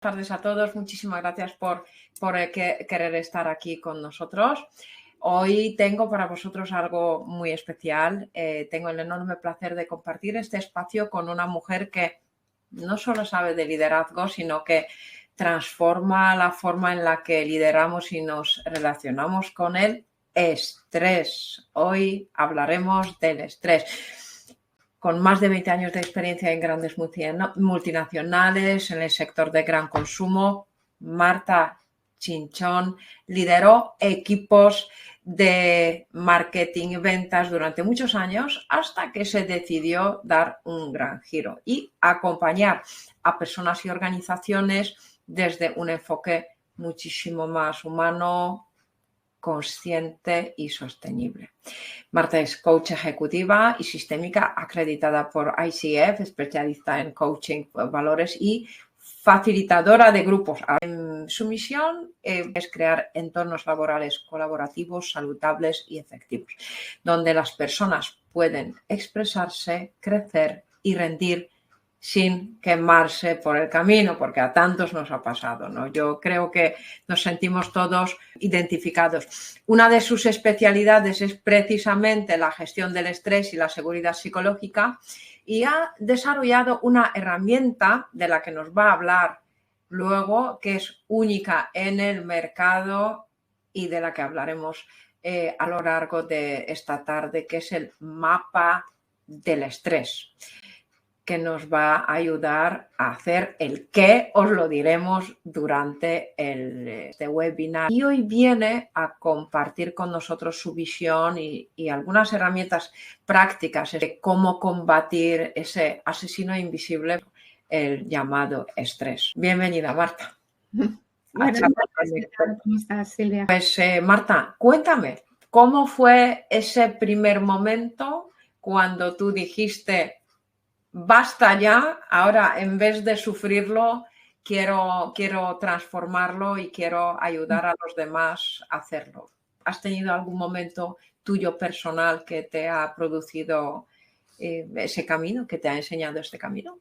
Tardes a todos, muchísimas gracias por querer estar aquí con nosotros. Hoy tengo para vosotros algo muy especial. Tengo el enorme placer de compartir este espacio con una mujer que no solo sabe de liderazgo, sino que transforma la forma en la que lideramos y nos relacionamos con el estrés. Hoy hablaremos del estrés. Con más de 20 años de experiencia en grandes multinacionales, en el sector de gran consumo, Marta Chinchón lideró equipos de marketing y ventas durante muchos años hasta que se decidió dar un gran giro y acompañar a personas y organizaciones desde un enfoque muchísimo más humano, consciente y sostenible. Marta es coach ejecutiva y sistémica acreditada por ICF, especialista en coaching, valores y facilitadora de grupos. Su misión es crear entornos laborales colaborativos, saludables y efectivos, donde las personas pueden expresarse, crecer y rendir sin quemarse por el camino, porque a tantos nos ha pasado, ¿no? Yo creo que nos sentimos todos identificados. Una de sus especialidades es precisamente la gestión del estrés y la seguridad psicológica y ha desarrollado una herramienta de la que nos va a hablar luego, que es única en el mercado y de la que hablaremos a lo largo de esta tarde, que es el mapa del estrés, que nos va a ayudar a hacer el qué, os lo diremos durante este webinar. Y hoy viene a compartir con nosotros su visión y algunas herramientas prácticas de cómo combatir ese asesino invisible, el llamado estrés. Bienvenida, Marta. Bueno, ¿cómo estás, Silvia? Pues Marta, cuéntame, ¿cómo fue ese primer momento cuando tú dijiste: basta ya, ahora en vez de sufrirlo, quiero transformarlo y quiero ayudar a los demás a hacerlo? ¿Has tenido algún momento tuyo personal que te ha producido ese camino, que te ha enseñado este camino?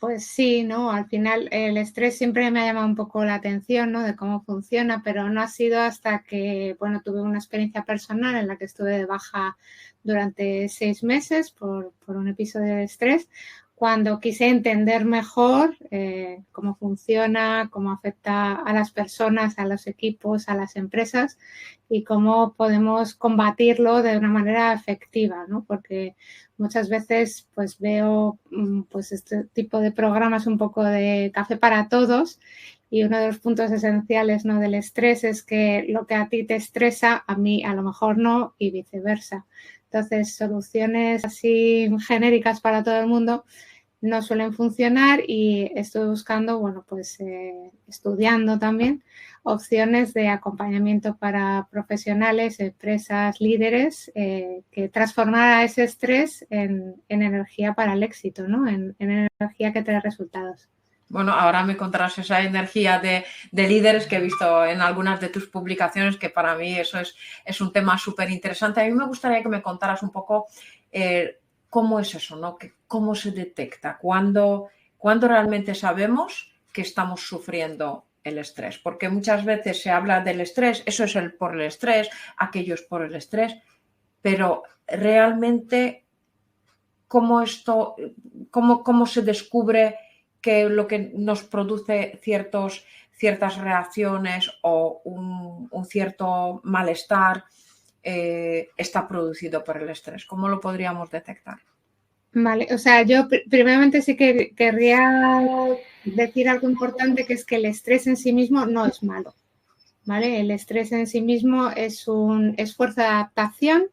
Pues sí, ¿no? Al final el estrés siempre me ha llamado un poco la atención, ¿no? De cómo funciona, pero no ha sido hasta que, bueno, tuve una experiencia personal en la que estuve de baja durante 6 meses por un episodio de estrés, cuando quise entender mejor cómo funciona, cómo afecta a las personas, a los equipos, a las empresas y cómo podemos combatirlo de una manera efectiva, ¿no? Porque muchas veces pues veo pues este tipo de programas un poco de café para todos y uno de los puntos esenciales, ¿no?, del estrés es que lo que a ti te estresa, a mí a lo mejor no y viceversa. Entonces, soluciones así genéricas para todo el mundo no suelen funcionar y estoy buscando, bueno, pues estudiando también opciones de acompañamiento para profesionales, empresas, líderes, que transformara ese estrés en energía para el éxito, ¿no? En energía que te dé resultados. Bueno, ahora me contarás esa energía de líderes que he visto en algunas de tus publicaciones, que para mí eso es un tema súper interesante. A mí me gustaría que me contaras un poco cómo es eso, ¿no? ¿Cómo se detecta? ¿Cuándo realmente sabemos que estamos sufriendo el estrés? Porque muchas veces se habla del estrés, eso es por el estrés, aquello es por el estrés, pero realmente cómo se descubre que lo que nos produce ciertas reacciones o un cierto malestar está producido por el estrés. ¿Cómo lo podríamos detectar? Vale, o sea, yo primeramente sí que querría decir algo importante, que es que el estrés en sí mismo no es malo, ¿vale? El estrés en sí mismo es un esfuerzo de adaptación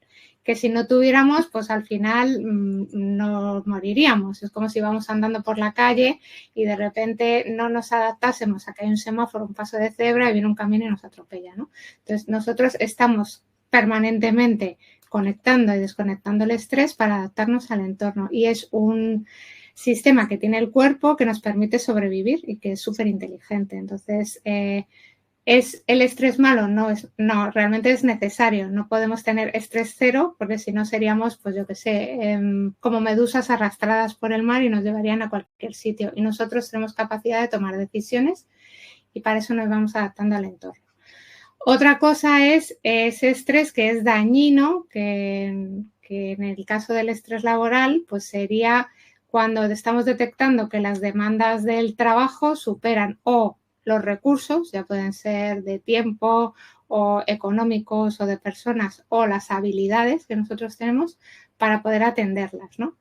que si no tuviéramos, pues al final nos moriríamos. Es como si vamos andando por la calle y de repente no nos adaptásemos a que hay un semáforo, un paso de cebra y viene un camión y nos atropella, ¿no? Entonces, nosotros estamos permanentemente conectando y desconectando el estrés para adaptarnos al entorno y es un sistema que tiene el cuerpo que nos permite sobrevivir y que es súper inteligente. Entonces, ¿Es el estrés malo? No, realmente es necesario. No podemos tener estrés cero porque si no seríamos, pues yo qué sé, como medusas arrastradas por el mar y nos llevarían a cualquier sitio. Y nosotros tenemos capacidad de tomar decisiones y para eso nos vamos adaptando al entorno. Otra cosa es ese estrés que es dañino, que en el caso del estrés laboral, pues sería cuando estamos detectando que las demandas del trabajo superan o los recursos, ya pueden ser de tiempo o económicos o de personas, o las habilidades que nosotros tenemos para poder atenderlas, ¿no?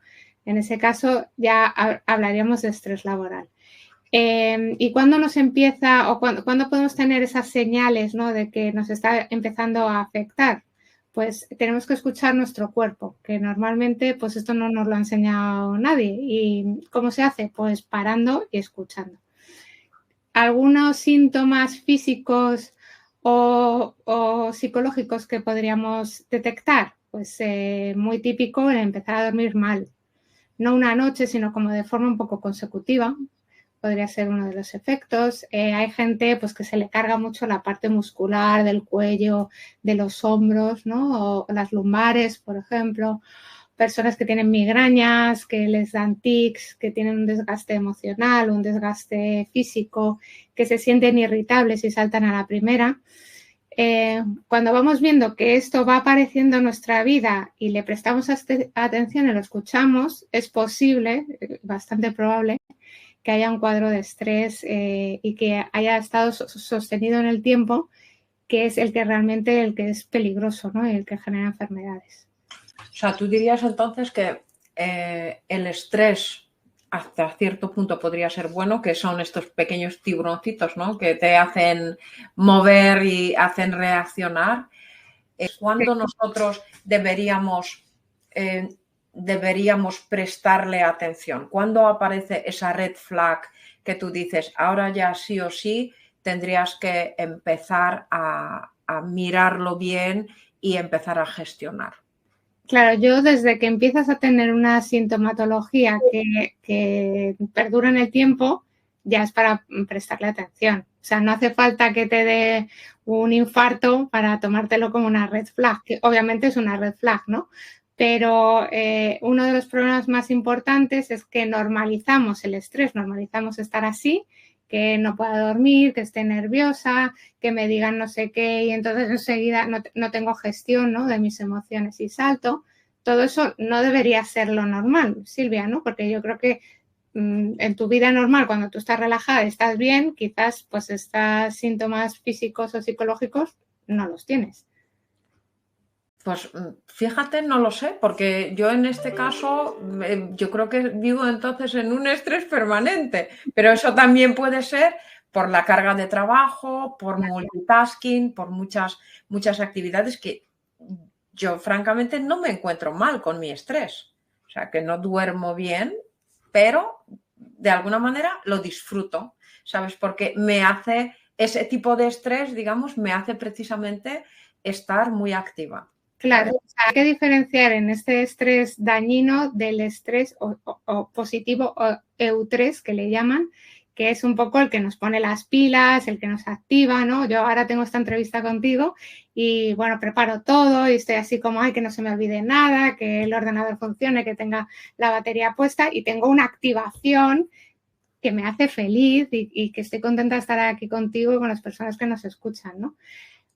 En ese caso ya hablaríamos de estrés laboral. ¿Y cuándo nos empieza o cuándo podemos tener esas señales, ¿no?, de que nos está empezando a afectar? Pues tenemos que escuchar nuestro cuerpo, que normalmente pues esto no nos lo ha enseñado nadie. ¿Y cómo se hace? Pues parando y escuchando. Algunos síntomas físicos o psicológicos que podríamos detectar, pues muy típico el empezar a dormir mal, no una noche, sino como de forma un poco consecutiva, podría ser uno de los efectos. Hay gente pues que se le carga mucho la parte muscular del cuello, de los hombros, ¿no? O las lumbares, por ejemplo. Personas que tienen migrañas, que les dan tics, que tienen un desgaste emocional, un desgaste físico, que se sienten irritables y saltan a la primera. Cuando vamos viendo que esto va apareciendo en nuestra vida y le prestamos atención y lo escuchamos, es posible, bastante probable, que haya un cuadro de estrés y que haya estado sostenido en el tiempo, que es el que realmente es peligroso, ¿no? Y el que genera enfermedades. O sea, tú dirías entonces que el estrés hasta cierto punto podría ser bueno, que son estos pequeños tiburoncitos, ¿no?, que te hacen mover y hacen reaccionar. ¿Cuándo nosotros deberíamos prestarle atención? ¿Cuándo aparece esa red flag que tú dices, ahora ya sí o sí tendrías que empezar a mirarlo bien y empezar a gestionar? Claro, yo desde que empiezas a tener una sintomatología que perdura en el tiempo, ya es para prestarle atención. O sea, no hace falta que te dé un infarto para tomártelo como una red flag, que obviamente es una red flag, ¿no? Pero uno de los problemas más importantes es que normalizamos el estrés, normalizamos estar así, que no pueda dormir, que esté nerviosa, que me digan no sé qué y entonces enseguida no tengo gestión, ¿no?, de mis emociones y salto. Todo eso no debería ser lo normal, Silvia, ¿no? Porque yo creo que en tu vida normal, cuando tú estás relajada, estás bien, quizás pues estos síntomas físicos o psicológicos no los tienes. Pues fíjate, no lo sé, porque yo en este caso yo creo que vivo entonces en un estrés permanente, pero eso también puede ser por la carga de trabajo, por multitasking, por muchas actividades que yo francamente no me encuentro mal con mi estrés. O sea, que no duermo bien, pero de alguna manera lo disfruto, ¿sabes? Porque me hace ese tipo de estrés, digamos, me hace precisamente estar muy activa. Claro, o sea, hay que diferenciar en este estrés dañino del estrés o positivo o eustrés, que le llaman, que es un poco el que nos pone las pilas, el que nos activa, ¿no? Yo ahora tengo esta entrevista contigo y, bueno, preparo todo y estoy así como, ay, que no se me olvide nada, que el ordenador funcione, que tenga la batería puesta y tengo una activación que me hace feliz y que estoy contenta de estar aquí contigo y con las personas que nos escuchan, ¿no?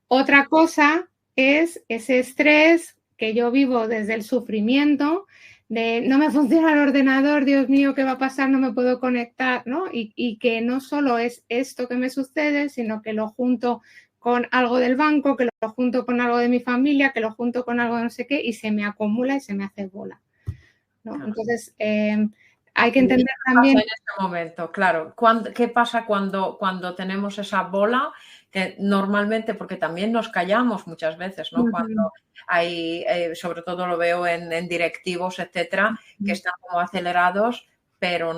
Otra cosa es ese estrés que yo vivo desde el sufrimiento, de no me funciona el ordenador, Dios mío, ¿qué va a pasar? No me puedo conectar, ¿no? Y que no solo es esto que me sucede, sino que lo junto con algo del banco, que lo junto con algo de mi familia, que lo junto con algo de no sé qué, y se me acumula y se me hace bola, ¿no? Entonces, hay que entender también... En este momento, claro. ¿Qué pasa cuando tenemos esa bola? Que normalmente, porque también nos callamos muchas veces, ¿no? Cuando hay, sobre todo lo veo en directivos, etcétera, que están como acelerados, pero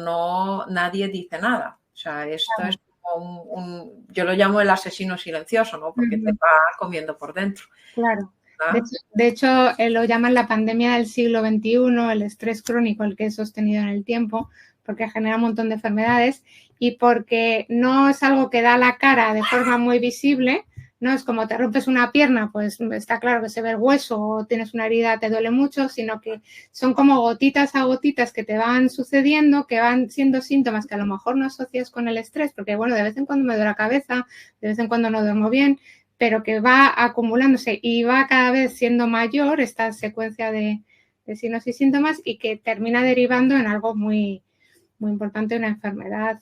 nadie dice nada. O sea, esto es como yo lo llamo el asesino silencioso, ¿no? Porque te va comiendo por dentro. Claro. De hecho, lo llaman la pandemia del siglo XXI, el estrés crónico, el que es sostenido en el tiempo, porque genera un montón de enfermedades y porque no es algo que da la cara de forma muy visible, no es como te rompes una pierna, pues está claro que se ve el hueso o tienes una herida, te duele mucho, sino que son como gotitas a gotitas que te van sucediendo, que van siendo síntomas que a lo mejor no asocias con el estrés, porque bueno, de vez en cuando me duele la cabeza, de vez en cuando no duermo bien, pero que va acumulándose y va cada vez siendo mayor esta secuencia de signos y síntomas y que termina derivando en algo muy, muy importante, una enfermedad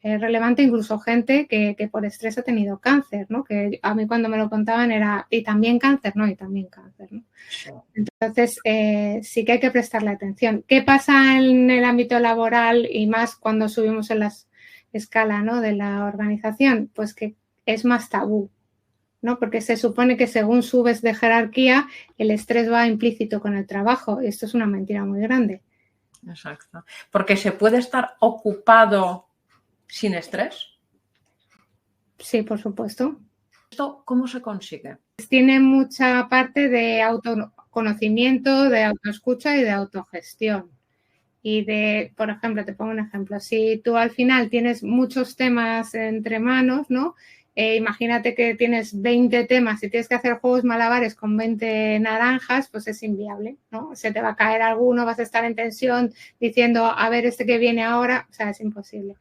relevante, incluso gente que por estrés ha tenido cáncer, ¿no? Que a mí cuando me lo contaban era, y también cáncer, ¿no? Y también cáncer, ¿no? Entonces, sí que hay que prestarle atención. ¿Qué pasa en el ámbito laboral y más cuando subimos en la escala, ¿no? de la organización? Pues que es más tabú, ¿no? Porque se supone que según subes de jerarquía, el estrés va implícito con el trabajo. Y esto es una mentira muy grande. Exacto. Porque se puede estar ocupado sin estrés. Sí, por supuesto. ¿Esto cómo se consigue? Tiene mucha parte de autoconocimiento, de autoescucha y de autogestión. Y de, por ejemplo, te pongo un ejemplo, si tú al final tienes muchos temas entre manos, ¿no? Imagínate que tienes 20 temas y tienes que hacer juegos malabares con 20 naranjas, pues es inviable, ¿no? Se te va a caer alguno, vas a estar en tensión diciendo, a ver, este que viene ahora, o sea, es imposible.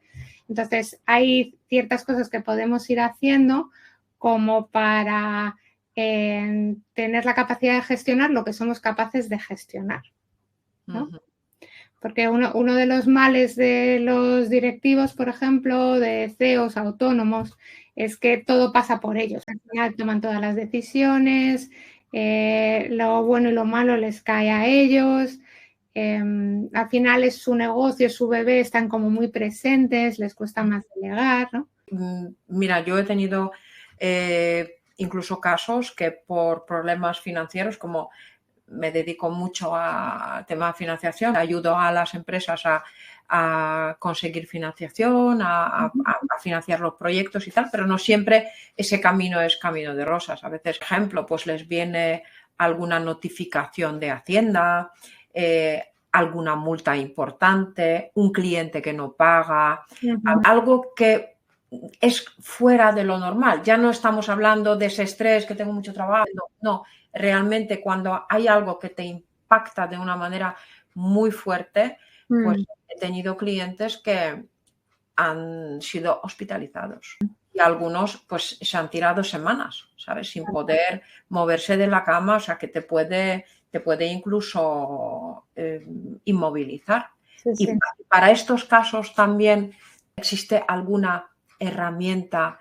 Entonces, hay ciertas cosas que podemos ir haciendo como para tener la capacidad de gestionar lo que somos capaces de gestionar, ¿no? Porque uno de los males de los directivos, por ejemplo, de CEOs autónomos, es que todo pasa por ellos. Al final toman todas las decisiones, lo bueno y lo malo les cae a ellos. Al final es su negocio, es su bebé, están como muy presentes, les cuesta más delegar, ¿no? Mira, yo he tenido incluso casos que por problemas financieros, como me dedico mucho a tema de financiación, ayudo a las empresas a conseguir financiación, a financiar los proyectos y tal, pero no siempre ese camino es camino de rosas. A veces, por ejemplo, pues les viene alguna notificación de Hacienda, alguna multa importante, un cliente que no paga, algo que es fuera de lo normal. Ya no estamos hablando de ese estrés, que tengo mucho trabajo, no. Realmente cuando hay algo que te impacta de una manera muy fuerte, pues he tenido clientes que han sido hospitalizados y algunos pues se han tirado semanas, ¿sabes? Sin poder moverse de la cama, o sea que te puede incluso inmovilizar. Sí, sí. Y para estos casos también existe alguna herramienta.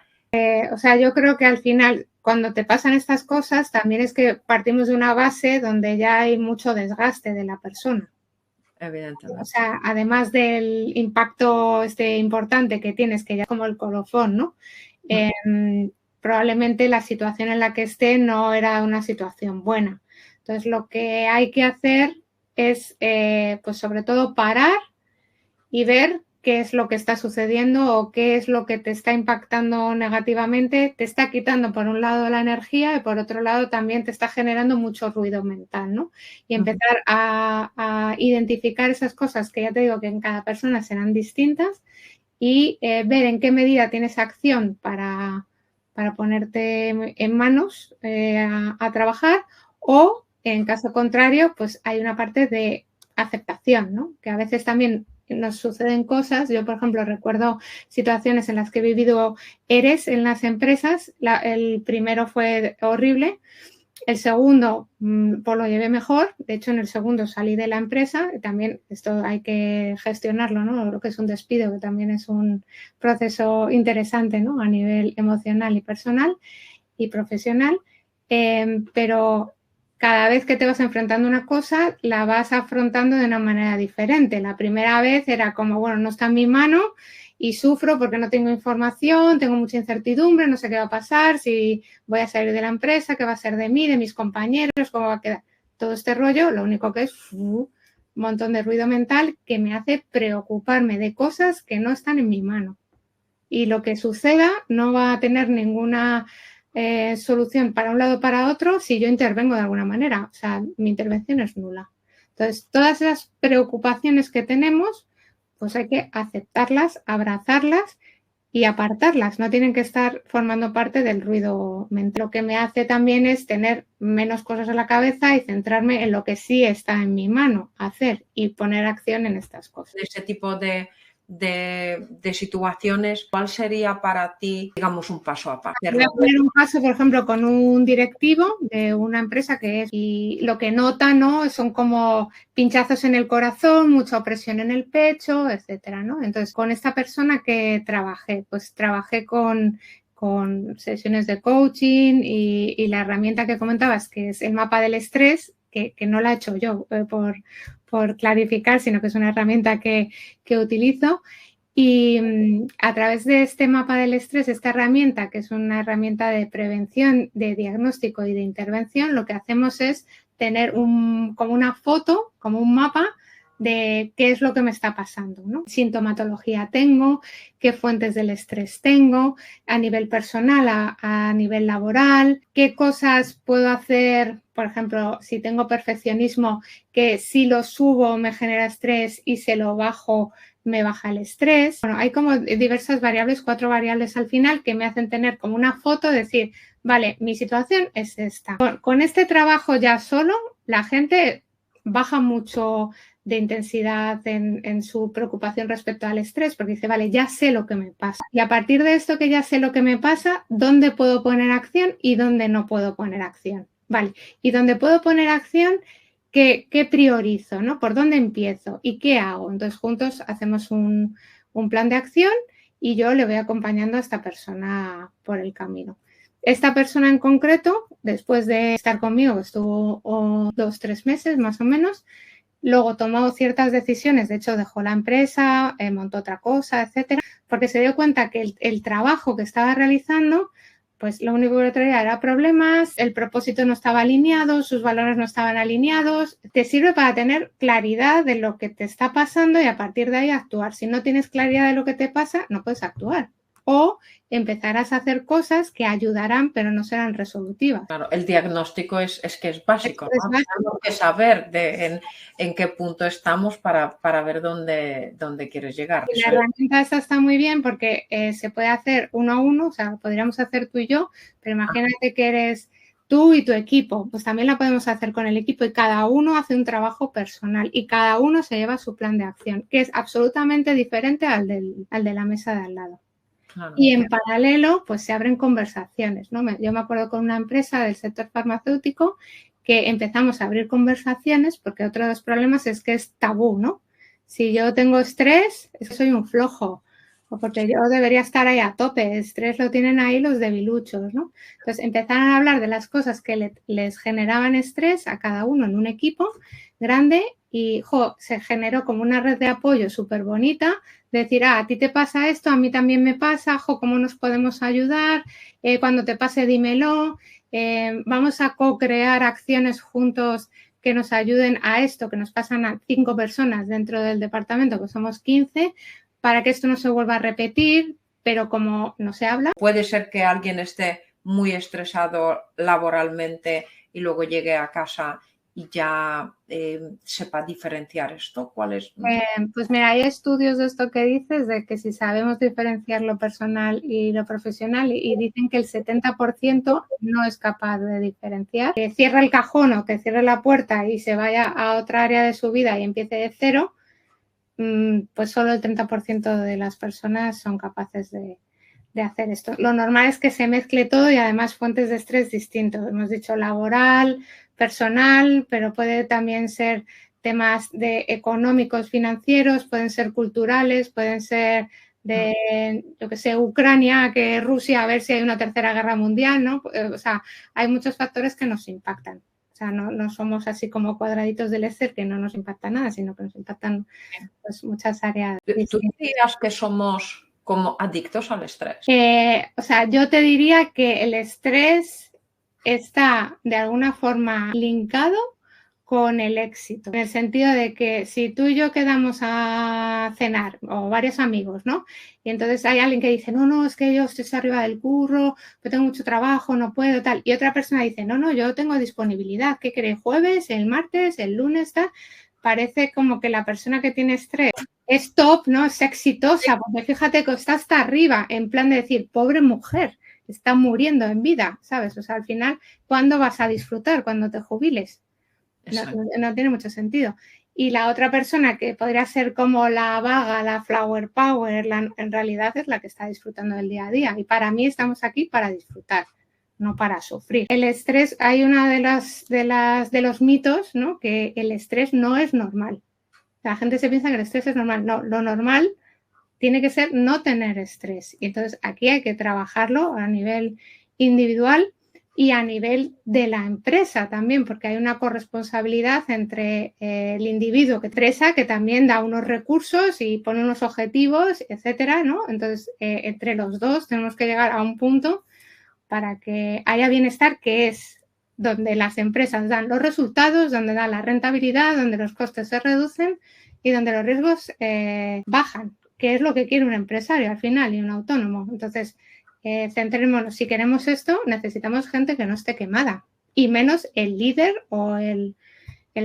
O sea, yo creo que al final, cuando te pasan estas cosas, también es que partimos de una base donde ya hay mucho desgaste de la persona. Evidentemente. O sea, además del impacto importante que tienes, que ya es como el colofón, ¿no? Probablemente la situación en la que esté no era una situación buena. Entonces, lo que hay que hacer es, pues sobre todo, parar y ver qué es lo que está sucediendo o qué es lo que te está impactando negativamente, te está quitando por un lado la energía y por otro lado también te está generando mucho ruido mental, ¿no? Y empezar a identificar esas cosas que ya te digo que en cada persona serán distintas y ver en qué medida tienes acción para ponerte en manos a trabajar o en caso contrario, pues hay una parte de aceptación, ¿no? Que a veces también nos suceden cosas. Yo, por ejemplo, recuerdo situaciones en las que he vivido ERES en las empresas. El primero fue horrible. El segundo, pues lo llevé mejor. De hecho, en el segundo salí de la empresa. También esto hay que gestionarlo, ¿no? Lo que es un despido, que también es un proceso interesante, ¿no? A nivel emocional y personal y profesional. Pero cada vez que te vas enfrentando a una cosa, la vas afrontando de una manera diferente. La primera vez era como, bueno, no está en mi mano y sufro porque no tengo información, tengo mucha incertidumbre, no sé qué va a pasar, si voy a salir de la empresa, qué va a ser de mí, de mis compañeros, cómo va a quedar. Todo este rollo, lo único que es un montón de ruido mental que me hace preocuparme de cosas que no están en mi mano. Y lo que suceda no va a tener ninguna solución para un lado o para otro si yo intervengo de alguna manera. O sea, mi intervención es nula. Entonces, todas esas preocupaciones que tenemos, pues hay que aceptarlas, abrazarlas y apartarlas. No tienen que estar formando parte del ruido mental. Lo que me hace también es tener menos cosas en la cabeza y centrarme en lo que sí está en mi mano hacer y poner acción en estas cosas. Ese tipo de situaciones, ¿cuál sería para ti, digamos, un paso a paso? Voy a poner un caso, por ejemplo, con un directivo de una empresa y lo que nota, ¿no? Son como pinchazos en el corazón, mucha opresión en el pecho, etcétera, ¿no? Entonces, con esta persona que trabajé, pues trabajé con sesiones de coaching y la herramienta que comentabas, que es el mapa del estrés, que no la he hecho yo por clarificar, sino que es una herramienta que utilizo. Y a través de este mapa del estrés, esta herramienta, que es una herramienta de prevención, de diagnóstico y de intervención, lo que hacemos es tener como una foto, como un mapa de qué es lo que me está pasando, ¿no? Sintomatología tengo, qué fuentes del estrés tengo, a nivel personal, a nivel laboral, qué cosas puedo hacer, por ejemplo, si tengo perfeccionismo, que si lo subo me genera estrés y se lo bajo, me baja el estrés. Bueno, hay como diversas variables, 4 variables al final que me hacen tener como una foto, decir, vale, mi situación es esta. Con este trabajo ya solo, la gente baja mucho de intensidad en su preocupación respecto al estrés, porque dice, vale, ya sé lo que me pasa. Y a partir de esto que ya sé lo que me pasa, ¿dónde puedo poner acción y dónde no puedo poner acción? Vale, y donde puedo poner acción, ¿qué priorizo, ¿no? ¿Por dónde empiezo? ¿Y qué hago? Entonces, juntos hacemos un plan de acción y yo le voy acompañando a esta persona por el camino. Esta persona en concreto, después de estar conmigo, estuvo 2-3 meses más o menos, luego tomó ciertas decisiones, de hecho dejó la empresa, montó otra cosa, etcétera, porque se dio cuenta que el trabajo que estaba realizando, pues lo único que le traía era problemas, el propósito no estaba alineado, sus valores no estaban alineados. Te sirve para tener claridad de lo que te está pasando y a partir de ahí actuar. Si no tienes claridad de lo que te pasa, no puedes actuar. O empezarás a hacer cosas que ayudarán, pero no serán resolutivas. Claro, el diagnóstico es que es básico, ¿no? Tenemos que saber en qué punto estamos para ver dónde quieres llegar. Y la herramienta esta está muy bien porque se puede hacer 1 a 1, o sea, podríamos hacer tú y yo, pero imagínate que eres tú y tu equipo, pues también la podemos hacer con el equipo y cada uno hace un trabajo personal y cada uno se lleva su plan de acción, que es absolutamente diferente al de la mesa de al lado. Claro. Y en paralelo, pues se abren conversaciones, ¿no? Yo me acuerdo con una empresa del sector farmacéutico que empezamos a abrir conversaciones porque otro de los problemas es que es tabú, ¿no? Si yo tengo estrés, es que soy un flojo, o porque yo debería estar ahí a tope. El estrés lo tienen ahí los debiluchos, ¿no? Entonces empezaron a hablar de las cosas que les generaban estrés a cada uno en un equipo grande y se generó como una red de apoyo súper bonita, de decir, a ti te pasa esto, a mí también me pasa, ¿cómo nos podemos ayudar? Cuando te pase, dímelo. Vamos a co-crear acciones juntos que nos ayuden a esto, que nos pasan a 5 personas dentro del departamento, que somos 15, para que esto no se vuelva a repetir, pero como no se habla. Puede ser que alguien esté muy estresado laboralmente y luego llegue a casa y ya sepa diferenciar esto. ¿Cuál es? Pues mira, hay estudios de esto que dices, de que si sabemos diferenciar lo personal y lo profesional, y dicen que el 70% no es capaz de diferenciar. Que cierre el cajón o que cierre la puerta y se vaya a otra área de su vida y empiece de cero, pues solo el 30% de las personas son capaces de hacer esto. Lo normal es que se mezcle todo y además fuentes de estrés distintos. Hemos dicho laboral, personal, pero puede también ser temas de económicos, financieros, pueden ser culturales, pueden ser de, yo que sé, Ucrania, que Rusia, a ver si hay una tercera guerra mundial, ¿no? O sea, hay muchos factores que nos impactan. O sea, no somos así como cuadraditos del Excel que no nos impacta nada, sino que nos impactan pues, muchas áreas. ¿Tú dirías que somos como adictos al estrés? O sea, yo te diría que el estrés está de alguna forma linkado con el éxito, en el sentido de que si tú y yo quedamos a cenar, o varios amigos, ¿no? Y entonces hay alguien que dice, no, es que yo estoy arriba del curro, yo tengo mucho trabajo, no puedo, tal. Y otra persona dice, no, yo tengo disponibilidad, ¿qué queréis? ¿Jueves, el martes, el lunes, tal? parece como que la persona que tiene estrés es top, ¿no? Es exitosa, porque fíjate que está hasta arriba, en plan de decir, pobre mujer, está muriendo en vida, ¿sabes? O sea, al final, ¿cuándo vas a disfrutar? Cuando te jubiles. No tiene mucho sentido. Y la otra persona que podría ser como la vaga, la flower power, en realidad es la que está disfrutando del día a día. Y para mí estamos aquí para disfrutar, no para sufrir. El estrés, hay una de los mitos, ¿no? Que el estrés no es normal. La gente se piensa que el estrés es normal. No, lo normal tiene que ser no tener estrés. Y entonces aquí hay que trabajarlo a nivel individual y a nivel de la empresa también, porque hay una corresponsabilidad entre el individuo que empresa, que también da unos recursos y pone unos objetivos, etcétera, ¿no? Entonces, entre los dos tenemos que llegar a un punto para que haya bienestar, que es donde las empresas dan los resultados, donde da la rentabilidad, donde los costes se reducen y donde los riesgos bajan, que es lo que quiere un empresario al final y un autónomo. Entonces, centrémonos, si queremos esto, necesitamos gente que no esté quemada y menos el líder o el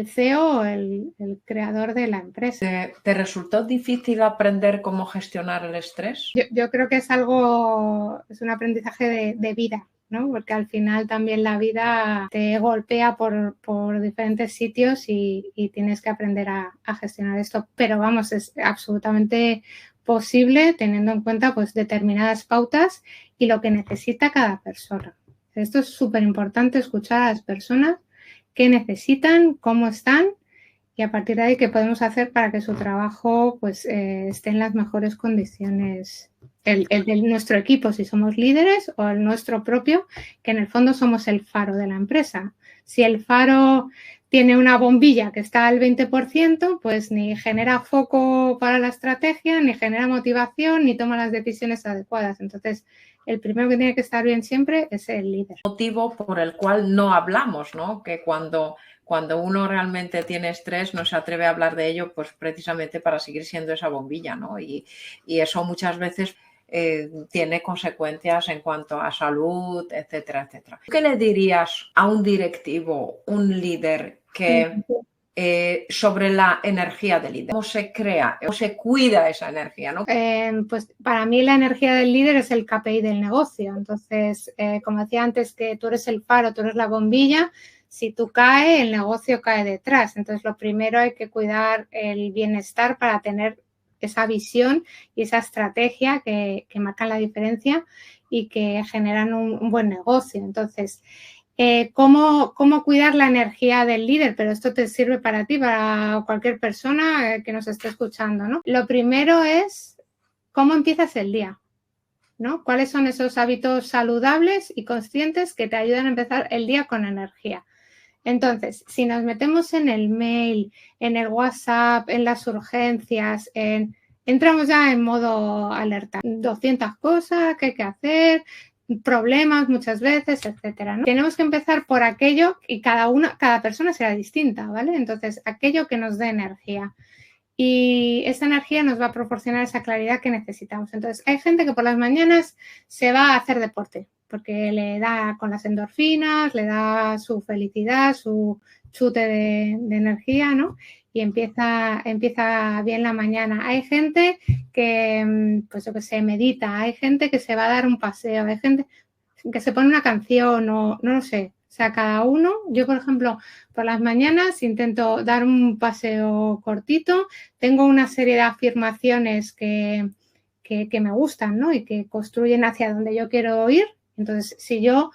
CEO o el creador de la empresa. ¿Te resultó difícil aprender cómo gestionar el estrés? Yo creo que es un aprendizaje de vida, ¿no? Porque al final también la vida te golpea por diferentes sitios y tienes que aprender a gestionar esto. Pero vamos, es absolutamente posible teniendo en cuenta pues determinadas pautas y lo que necesita cada persona. Esto es súper importante, escuchar a las personas qué necesitan, cómo están y a partir de ahí qué podemos hacer para que su trabajo pues esté en las mejores condiciones. El de nuestro equipo, si somos líderes, o el nuestro propio, que en el fondo somos el faro de la empresa. Si el faro tiene una bombilla que está al 20%, pues ni genera foco para la estrategia, ni genera motivación, ni toma las decisiones adecuadas. Entonces, el primero que tiene que estar bien siempre es el líder. Motivo por el cual no hablamos, ¿no? Que cuando uno realmente tiene estrés no se atreve a hablar de ello, pues precisamente para seguir siendo esa bombilla, ¿no? Y eso muchas veces tiene consecuencias en cuanto a salud, etcétera, etcétera. ¿Qué le dirías a un directivo, un líder que sobre la energía del líder? ¿Cómo se crea, cómo se cuida esa energía, ¿no? Pues para mí la energía del líder es el KPI del negocio. Entonces, como decía antes, que tú eres el faro, tú eres la bombilla. Si tú caes, el negocio cae detrás. Entonces, lo primero hay que cuidar el bienestar para tener esa visión y esa estrategia que marcan la diferencia y que generan un buen negocio. Entonces, ¿cómo cuidar la energía del líder? Pero esto te sirve para ti, para cualquier persona que nos esté escuchando, ¿no? Lo primero es cómo empiezas el día, ¿no? ¿Cuáles son esos hábitos saludables y conscientes que te ayudan a empezar el día con energía? Entonces, si nos metemos en el mail, en el WhatsApp, en las urgencias, entramos ya en modo alerta. 200 cosas que hay que hacer, problemas muchas veces, etcétera, ¿no? Tenemos que empezar por aquello y cada persona será distinta, ¿vale? Entonces, aquello que nos dé energía. Y esa energía nos va a proporcionar esa claridad que necesitamos. Entonces, hay gente que por las mañanas se va a hacer deporte porque le da con las endorfinas, le da su felicidad, su chute de energía, ¿no? Y empieza bien la mañana. Hay gente que, pues yo que sé, medita, hay gente que se va a dar un paseo, hay gente que se pone una canción o no lo sé. O sea, cada uno, yo por ejemplo, por las mañanas intento dar un paseo cortito, tengo una serie de afirmaciones que me gustan, ¿no? Y que construyen hacia donde yo quiero ir. Entonces, si yo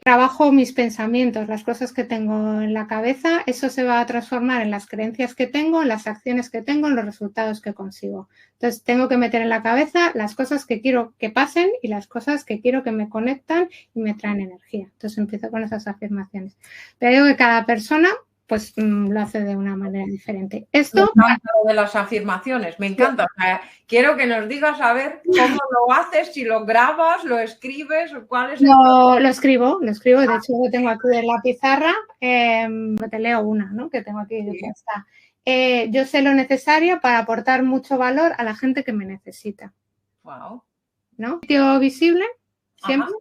trabajo mis pensamientos, las cosas que tengo en la cabeza, eso se va a transformar en las creencias que tengo, en las acciones que tengo, en los resultados que consigo. Entonces, tengo que meter en la cabeza las cosas que quiero que pasen y las cosas que quiero que me conectan y me traen energía. Entonces, empiezo con esas afirmaciones. Pero digo que cada persona pues lo hace de una manera diferente. Esto me encanta lo de las afirmaciones, me encanta. O sea, quiero que nos digas a ver cómo lo haces, si lo grabas, lo escribes, cuál es el... Lo escribo, de hecho lo tengo aquí en la pizarra, te leo una, ¿no? Que tengo aquí, sí. Ya está. Yo sé lo necesario para aportar mucho valor a la gente que me necesita. Wow. ¿No? Sitio visible, siempre,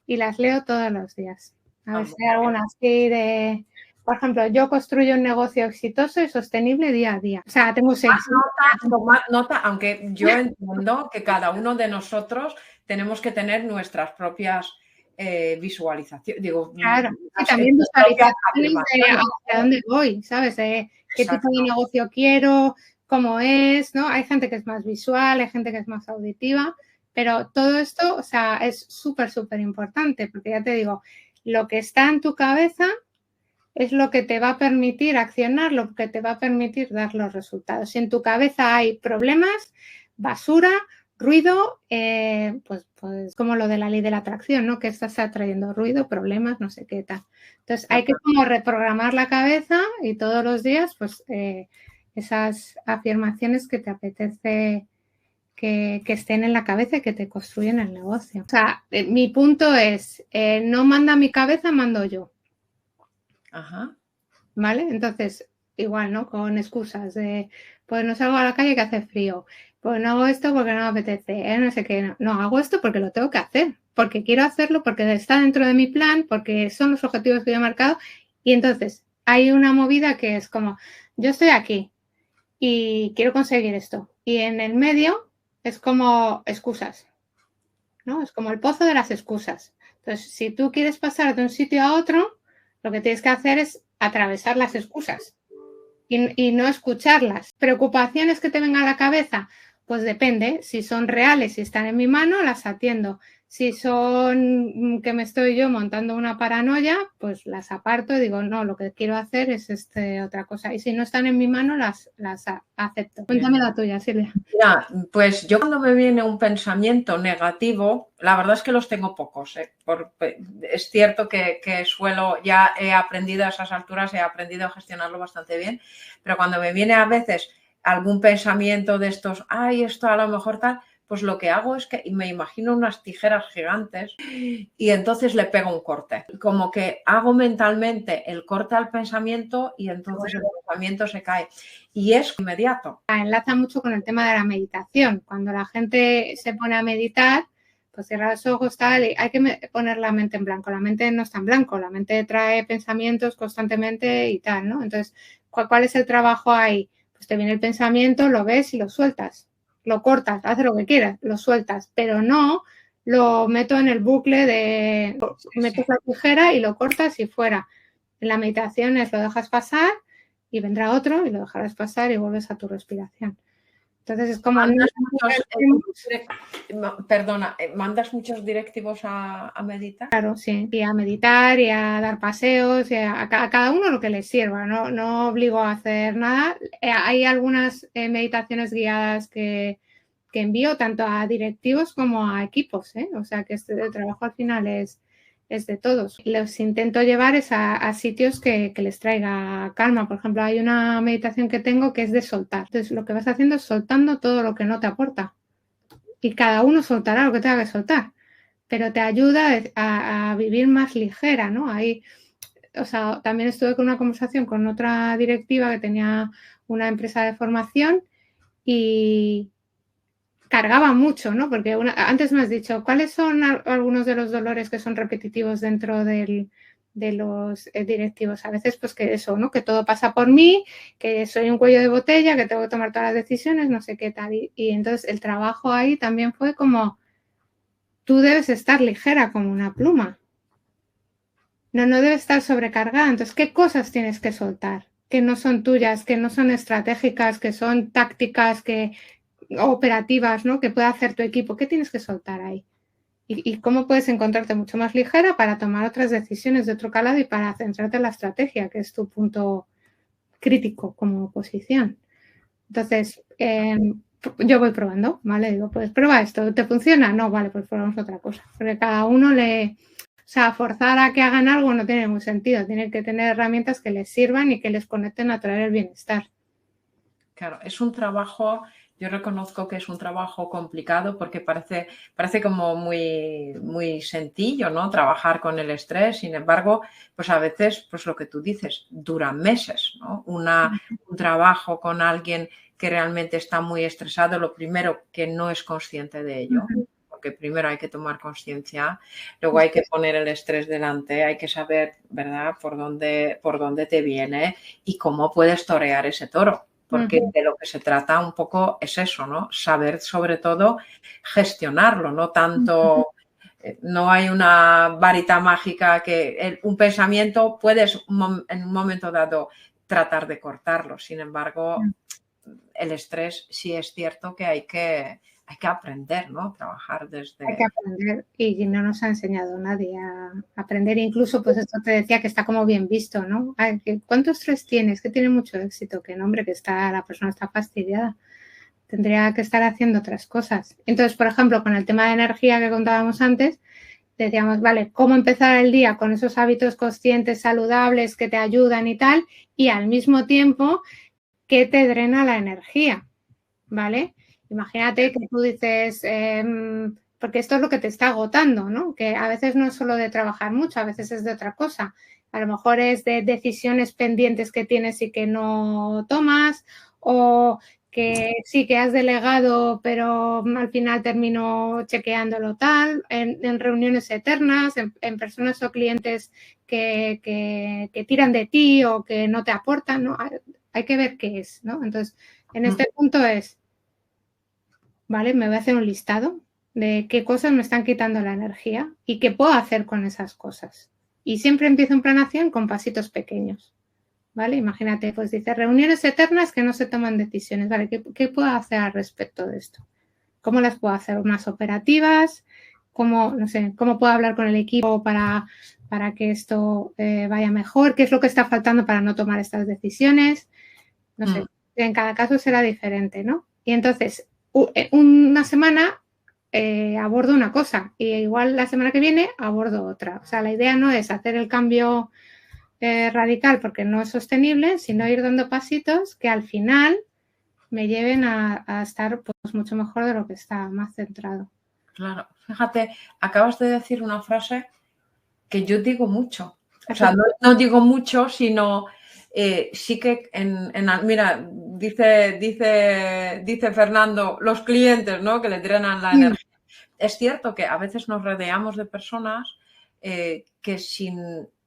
y las leo todos los días. A ver si hay alguna así por ejemplo, yo construyo un negocio exitoso y sostenible día a día. O sea, tengo 6. Tomad nota, aunque yo entiendo que cada uno de nosotros tenemos que tener nuestras propias visualizaciones. Digo, claro, y también visualizaciones de hacia dónde voy, ¿sabes? Qué tipo de negocio quiero, cómo es, ¿no? Hay gente que es más visual, hay gente que es más auditiva, pero todo esto, o sea, es súper, súper importante, porque ya te digo, lo que está en tu cabeza es lo que te va a permitir accionar, lo que te va a permitir dar los resultados. Si en tu cabeza hay problemas, basura, ruido, pues como lo de la ley de la atracción, ¿no? Que estás atrayendo ruido, problemas, no sé qué tal. Entonces hay que como reprogramar la cabeza y todos los días, pues esas afirmaciones que te apetece que estén en la cabeza y que te construyen el negocio. O sea, mi punto es, no manda mi cabeza, mando yo. Ajá. ¿Vale? Entonces, igual, ¿no? Con excusas de, pues no salgo a la calle que hace frío, pues no hago esto porque no me apetece, no sé qué, no, hago esto porque lo tengo que hacer, porque quiero hacerlo, porque está dentro de mi plan, porque son los objetivos que yo he marcado. Y entonces, hay una movida que es como, yo estoy aquí y quiero conseguir esto. Y en el medio es como excusas, ¿no? Es como el pozo de las excusas. Entonces, si tú quieres pasar de un sitio a otro, lo que tienes que hacer es atravesar las excusas y no escucharlas. ¿Preocupaciones que te vengan a la cabeza? Pues depende. Si son reales, si están en mi mano, las atiendo. Si son que me estoy yo montando una paranoia, pues las aparto y digo, no, lo que quiero hacer es otra cosa. Y si no están en mi mano, las acepto. Cuéntame la tuya, Silvia. Mira, pues yo cuando me viene un pensamiento negativo, la verdad es que los tengo pocos. Es cierto que ya he aprendido a esas alturas, he aprendido a gestionarlo bastante bien, pero cuando me viene a veces algún pensamiento de estos, ay, esto a lo mejor tal, pues lo que hago es que me imagino unas tijeras gigantes y entonces le pego un corte. Como que hago mentalmente el corte al pensamiento y entonces el pensamiento se cae. Y es inmediato. Enlaza mucho con el tema de la meditación. Cuando la gente se pone a meditar, pues cierra los ojos, tal, y hay que poner la mente en blanco. La mente no está en blanco, la mente trae pensamientos constantemente y tal, ¿no? Entonces, ¿cuál es el trabajo ahí? Pues te viene el pensamiento, lo ves y lo sueltas. Lo cortas, haces lo que quieras, lo sueltas, pero no lo meto en el bucle de metes la tijera y lo cortas y fuera. En la meditación es lo dejas pasar y vendrá otro y lo dejarás pasar y vuelves a tu respiración. Entonces es como... ¿mandas muchos directivos a meditar? Claro, sí, y a meditar y a dar paseos, y a cada uno lo que les sirva, no obligo a hacer nada. Hay algunas meditaciones guiadas que envío tanto a directivos como a equipos, o sea que el trabajo al final es de todos. Los intento llevar a sitios que les traiga calma. Por ejemplo, hay una meditación que tengo que es de soltar. Entonces, lo que vas haciendo es soltando todo lo que no te aporta. Y cada uno soltará lo que tenga que soltar, pero te ayuda a vivir más ligera, ¿no? Ahí, o sea, también estuve con una conversación con otra directiva que tenía una empresa de formación y cargaba mucho, ¿no? Porque antes me has dicho, ¿cuáles son algunos de los dolores que son repetitivos dentro de los directivos? A veces, pues que eso, ¿no? Que todo pasa por mí, que soy un cuello de botella, que tengo que tomar todas las decisiones, no sé qué tal. Y entonces el trabajo ahí también fue como, tú debes estar ligera como una pluma. No debes estar sobrecargada. Entonces, ¿qué cosas tienes que soltar? Que no son tuyas, que no son estratégicas, que son tácticas, operativas, ¿no? Que pueda hacer tu equipo. ¿Qué tienes que soltar ahí? Y cómo puedes encontrarte mucho más ligera para tomar otras decisiones de otro calado y para centrarte en la estrategia, que es tu punto crítico como posición. Entonces, yo voy probando, ¿vale? Digo, pues prueba esto, ¿te funciona? No, vale, pues probamos otra cosa. Porque cada uno o sea, forzar a que hagan algo no tiene ningún sentido. Tienen que tener herramientas que les sirvan y que les conecten a traer el bienestar. Claro, es un trabajo, yo reconozco que es un trabajo complicado porque parece como muy, muy sencillo, ¿no? Trabajar con el estrés, sin embargo, pues a veces, pues lo que tú dices, duran meses, ¿no? Un trabajo con alguien que realmente está muy estresado, lo primero, que no es consciente de ello, porque primero hay que tomar conciencia, luego hay que poner el estrés delante, hay que saber, ¿verdad?, por dónde te viene y cómo puedes torear ese toro. Porque de lo que se trata un poco es eso, ¿no? Saber sobre todo gestionarlo, no tanto, no hay una varita mágica que un pensamiento puedes en un momento dado tratar de cortarlo. Sin embargo, el estrés sí es cierto que hay que aprender, ¿no? Trabajar desde... Hay que aprender y no nos ha enseñado nadie a aprender. Incluso, pues esto te decía que está como bien visto, ¿no? Ay, ¿cuánto estrés tienes? Que tiene mucho éxito, que no, hombre, que la persona está fastidiada. Tendría que estar haciendo otras cosas. Entonces, por ejemplo, con el tema de energía que contábamos antes, decíamos, vale, ¿cómo empezar el día con esos hábitos conscientes, saludables, que te ayudan y tal? Y al mismo tiempo, ¿qué te drena la energía? ¿Vale? Imagínate que tú dices, porque esto es lo que te está agotando, ¿no? Que a veces no es solo de trabajar mucho, a veces es de otra cosa. A lo mejor es de decisiones pendientes que tienes y que no tomas, o que sí que has delegado, pero al final termino chequeándolo tal, en reuniones eternas, en personas o clientes que tiran de ti o que no te aportan, ¿no? Hay que ver qué es, ¿no? Entonces, en este punto es, ¿vale? Me voy a hacer un listado de qué cosas me están quitando la energía y qué puedo hacer con esas cosas. Y siempre empiezo un plan de acción con pasitos pequeños, ¿vale? Imagínate, pues dice, reuniones eternas que no se toman decisiones, ¿vale? ¿Qué puedo hacer al respecto de esto? ¿Cómo las puedo hacer más operativas? ¿Cómo, no sé, cómo puedo hablar con el equipo para que esto vaya mejor? ¿Qué es lo que está faltando para no tomar estas decisiones? No sé, en cada caso será diferente, ¿no? Y entonces, una semana abordo una cosa y igual la semana que viene abordo otra. O sea, la idea no es hacer el cambio radical porque no es sostenible, sino ir dando pasitos que al final me lleven a estar pues mucho mejor de lo que está, más centrado. Claro, fíjate, acabas de decir una frase que yo digo mucho. O sea, no digo mucho, sino sí que mira, dice Fernando, los clientes, ¿no? Que le drenan la energía. Es cierto que a veces nos rodeamos de personas que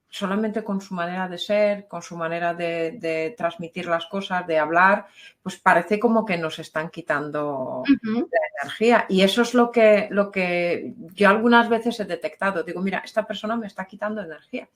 solamente con su manera de ser, con su manera de transmitir las cosas, de hablar, pues parece como que nos están quitando la energía. Y eso es lo que yo algunas veces he detectado. Digo, mira, esta persona me está quitando energía.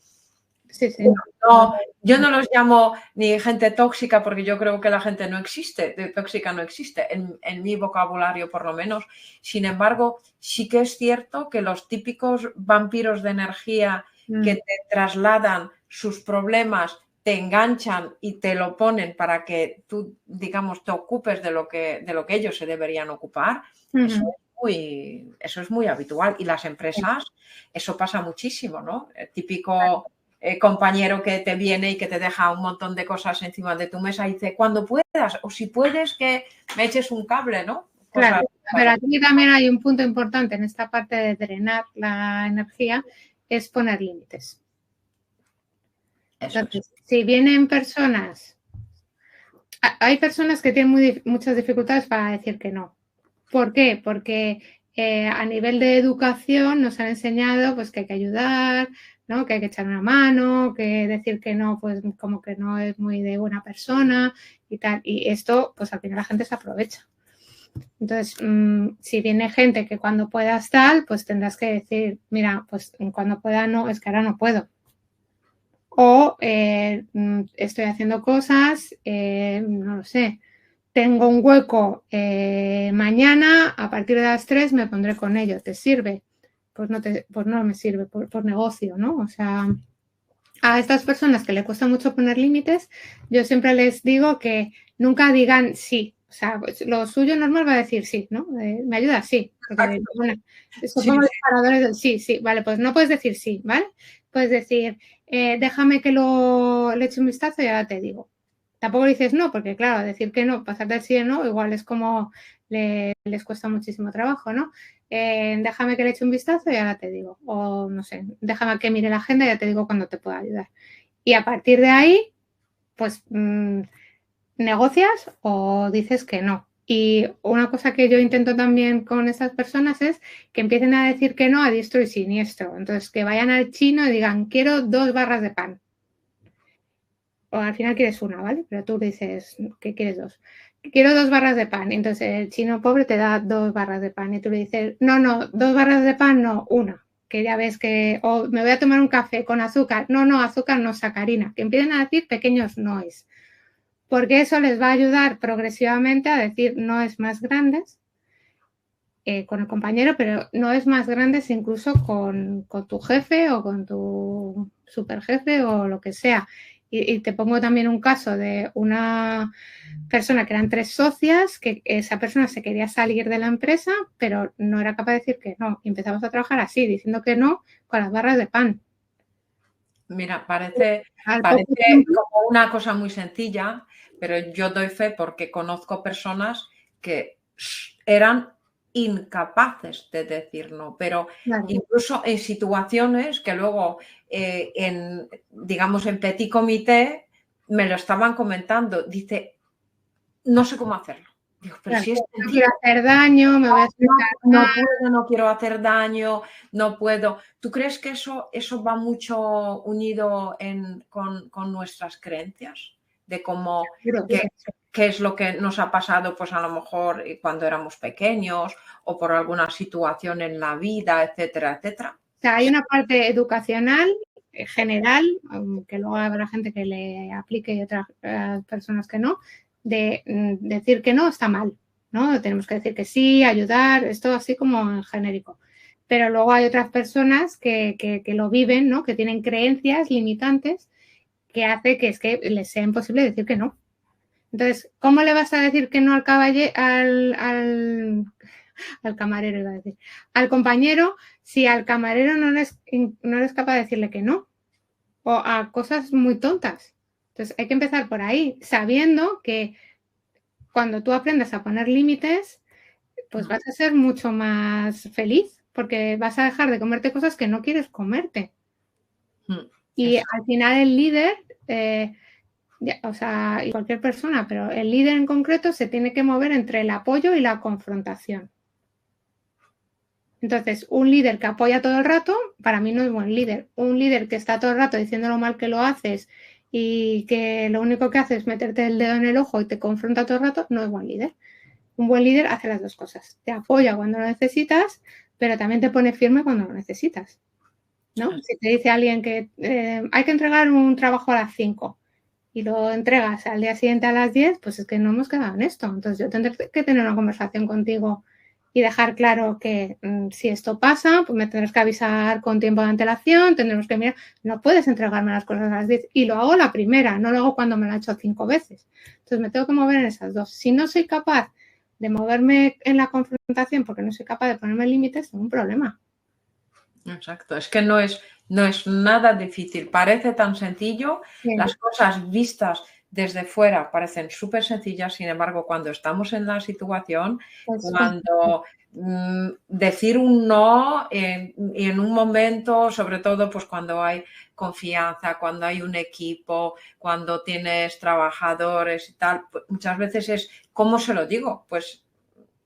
Sí, sí. No, yo no los llamo ni gente tóxica porque yo creo que la gente no existe, tóxica no existe, en mi vocabulario por lo menos. Sin embargo, sí que es cierto que los típicos vampiros de energía que te trasladan sus problemas, te enganchan y te lo ponen para que tú, digamos, te ocupes de lo que ellos se deberían ocupar, eso es muy habitual. Y las empresas, eso pasa muchísimo, ¿no? El típico compañero que te viene y que te deja un montón de cosas encima de tu mesa y dice, cuando puedas, o si puedes que me eches un cable, ¿no? Claro, pero aquí también hay un punto importante en esta parte de drenar la energía, es poner límites. Entonces, si vienen personas, hay personas que tienen muchas dificultades para decir que no. ¿Por qué? Porque a nivel de educación nos han enseñado pues que hay que ayudar, ¿no? Que hay que echar una mano, que decir que no, pues como que no es muy de buena persona y tal. Y esto, pues al final la gente se aprovecha. Entonces, si viene gente que cuando puedas tal, pues tendrás que decir, mira, pues cuando pueda no, es que ahora no puedo. O estoy haciendo cosas, no lo sé, tengo un hueco mañana, a partir de las 3 me pondré con ello, ¿te sirve? Pues no me sirve por negocio, ¿no? O sea, a estas personas que le cuesta mucho poner límites, yo siempre les digo que nunca digan sí. O sea, pues, lo suyo normal va a decir sí, ¿no? ¿Me ayuda? Sí. Porque, bueno, son como disparadores del sí, sí. Vale, pues no puedes decir sí, ¿vale? Puedes decir, déjame que le eche un vistazo y ahora te digo. Tampoco dices no, porque claro, decir que no, pasar del sí a no, igual es como les cuesta muchísimo trabajo, ¿no? Déjame que le eche un vistazo y ahora te digo. O no sé, déjame que mire la agenda y ya te digo cuándo te puedo ayudar. Y a partir de ahí, pues negocias o dices que no. Y una cosa que yo intento también con estas personas es que empiecen a decir que no a diestro y siniestro. Entonces, que vayan al chino y digan, quiero 2 barras de pan. O al final quieres una, ¿vale? Pero tú dices, ¿qué quieres 2? Quiero 2 barras de pan. Entonces, el chino pobre te da 2 barras de pan. Y tú le dices, no, 2 barras de pan, no, una. Que ya ves que, o me voy a tomar un café con azúcar. No, azúcar no, sacarina. Que empiecen a decir pequeños noes. Porque eso les va a ayudar progresivamente a decir noes más grandes con el compañero, pero no es más grandes incluso con tu jefe o con tu superjefe o lo que sea. Y te pongo también un caso de una persona que eran 3 socias, que esa persona se quería salir de la empresa, pero no era capaz de decir que no. Y empezamos a trabajar así, diciendo que no con las barras de pan. Mira, parece tiempo, como una cosa muy sencilla, pero yo doy fe porque conozco personas que eran incapaces de decir no, pero claro. incluso en situaciones que luego, digamos, en petit comité, me lo estaban comentando, dice, no sé cómo hacerlo. Digo, pero Claro, si es no quiero sencillo. hacer daño, me voy a sentar No puedo, no quiero hacer daño, no puedo. ¿Tú crees que eso va mucho unido con nuestras creencias? De cómo, mal. qué es lo que nos ha pasado, pues a lo mejor cuando éramos pequeños o por alguna situación en la vida, etcétera, etcétera. O sea, hay una parte educacional general, que luego habrá gente que le aplique y otras personas que no, de decir que no está mal, ¿no? Tenemos que decir que sí, ayudar, esto así como en genérico. Pero luego hay otras personas que lo viven, ¿no? Que tienen creencias limitantes que hace que es que les sea imposible decir que no. Entonces, ¿cómo le vas a decir que no al caballero, al camarero, iba a decir, al compañero, si al camarero no eres capaz de decirle que no? O a cosas muy tontas. Entonces, hay que empezar por ahí, sabiendo que cuando tú aprendes a poner límites, pues vas a ser mucho más feliz, porque vas a dejar de comerte cosas que no quieres comerte. Y al final el líder, o sea, y cualquier persona, pero el líder en concreto se tiene que mover entre el apoyo y la confrontación. Entonces, un líder que apoya todo el rato, para mí no es buen líder. Un líder que está todo el rato diciendo lo mal que lo haces y que lo único que hace es meterte el dedo en el ojo y te confronta todo el rato, no es buen líder. Un buen líder hace las 2 cosas. Te apoya cuando lo necesitas, pero también te pone firme cuando lo necesitas, ¿no? Si te dice alguien que hay que entregar un trabajo a las 5 y lo entregas al día siguiente a las 10, pues es que no hemos quedado en esto. Entonces yo tendré que tener una conversación contigo y dejar claro que si esto pasa, pues me tendrás que avisar con tiempo de antelación, tendremos que mirar, no puedes entregarme las cosas a las 10 y lo hago la primera, no lo hago cuando me lo he hecho 5 veces. Entonces me tengo que mover en esas 2. Si no soy capaz de moverme en la confrontación porque no soy capaz de ponerme límites, tengo un problema. Exacto, es que no es nada difícil, parece tan sencillo, las cosas vistas desde fuera parecen súper sencillas, sin embargo, cuando estamos en la situación, cuando decir un no y en un momento, sobre todo pues cuando hay confianza, cuando hay un equipo, cuando tienes trabajadores y tal, pues muchas veces es, ¿cómo se lo digo? Pues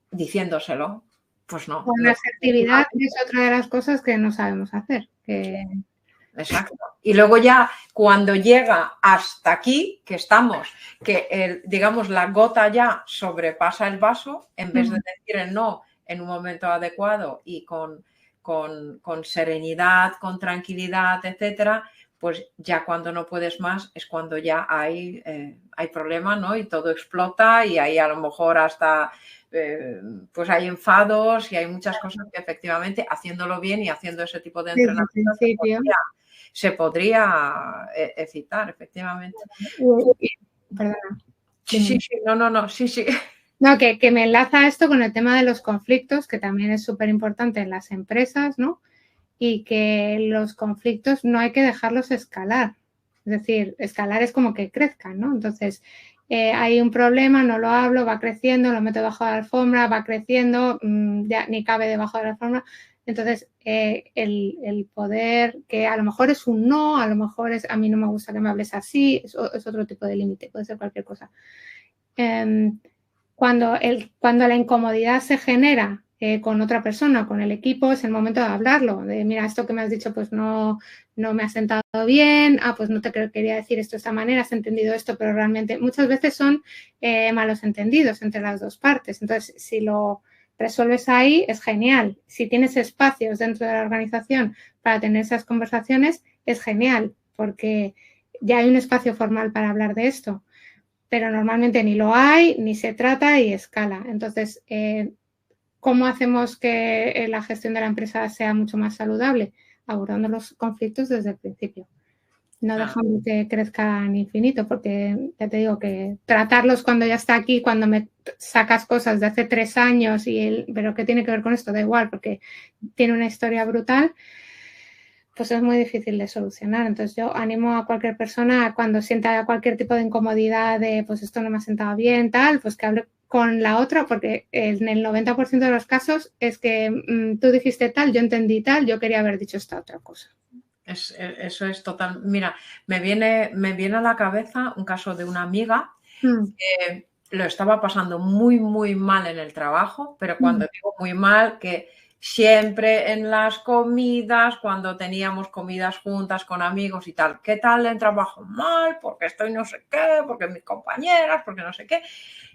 diciéndoselo. Pues no. Con la asertividad es otra de las cosas que no sabemos hacer. Exacto. Y luego ya cuando llega hasta aquí, que estamos, que digamos la gota ya sobrepasa el vaso, en vez de decir el no en un momento adecuado y con serenidad, con tranquilidad, etcétera, pues ya cuando no puedes más es cuando ya hay problema, ¿no? Y todo explota y ahí a lo mejor hasta pues hay enfados y hay muchas cosas que efectivamente haciéndolo bien y haciendo ese tipo de entrenamiento se podría evitar, efectivamente. Perdona. Sí, no, sí. No, que me enlaza esto con el tema de los conflictos, que también es súper importante en las empresas, ¿no? Y que los conflictos no hay que dejarlos escalar. Es decir, escalar es como que crezcan, ¿no? Entonces, hay un problema, no lo hablo, va creciendo, lo meto debajo de la alfombra, va creciendo, ya ni cabe debajo de la alfombra. Entonces, el poder, que a lo mejor es un no, a lo mejor es a mí no me gusta que me hables así, es otro tipo de límite, puede ser cualquier cosa. Cuando la incomodidad se genera con otra persona, con el equipo, es el momento de hablarlo, de mira, esto que me has dicho pues no me ha sentado bien, pues no te quería decir esto de esta manera, has entendido esto, pero realmente muchas veces son malos entendidos entre las dos partes. Entonces, si lo resuelves ahí, es genial. Si tienes espacios dentro de la organización para tener esas conversaciones, es genial, porque ya hay un espacio formal para hablar de esto, pero normalmente ni lo hay, ni se trata y escala. Entonces, ¿cómo hacemos que la gestión de la empresa sea mucho más saludable? Abordando los conflictos desde el principio. No dejando que crezcan infinito, porque ya te digo que tratarlos cuando ya está aquí, cuando me sacas cosas de hace 3 años, pero ¿qué tiene que ver con esto? Da igual, porque tiene una historia brutal, pues es muy difícil de solucionar. Entonces yo animo a cualquier persona cuando sienta cualquier tipo de incomodidad de pues esto no me ha sentado bien, tal, pues que hable con la otra, porque en el 90% de los casos es que tú dijiste tal, yo entendí tal, yo quería haber dicho esta otra cosa. Eso es total. Mira, me viene a la cabeza un caso de una amiga que lo estaba pasando muy, muy mal en el trabajo, pero cuando digo muy mal, que siempre en las comidas, cuando teníamos comidas juntas con amigos y tal, ¿qué tal el trabajo? Mal, porque estoy no sé qué, porque mis compañeras, porque no sé qué.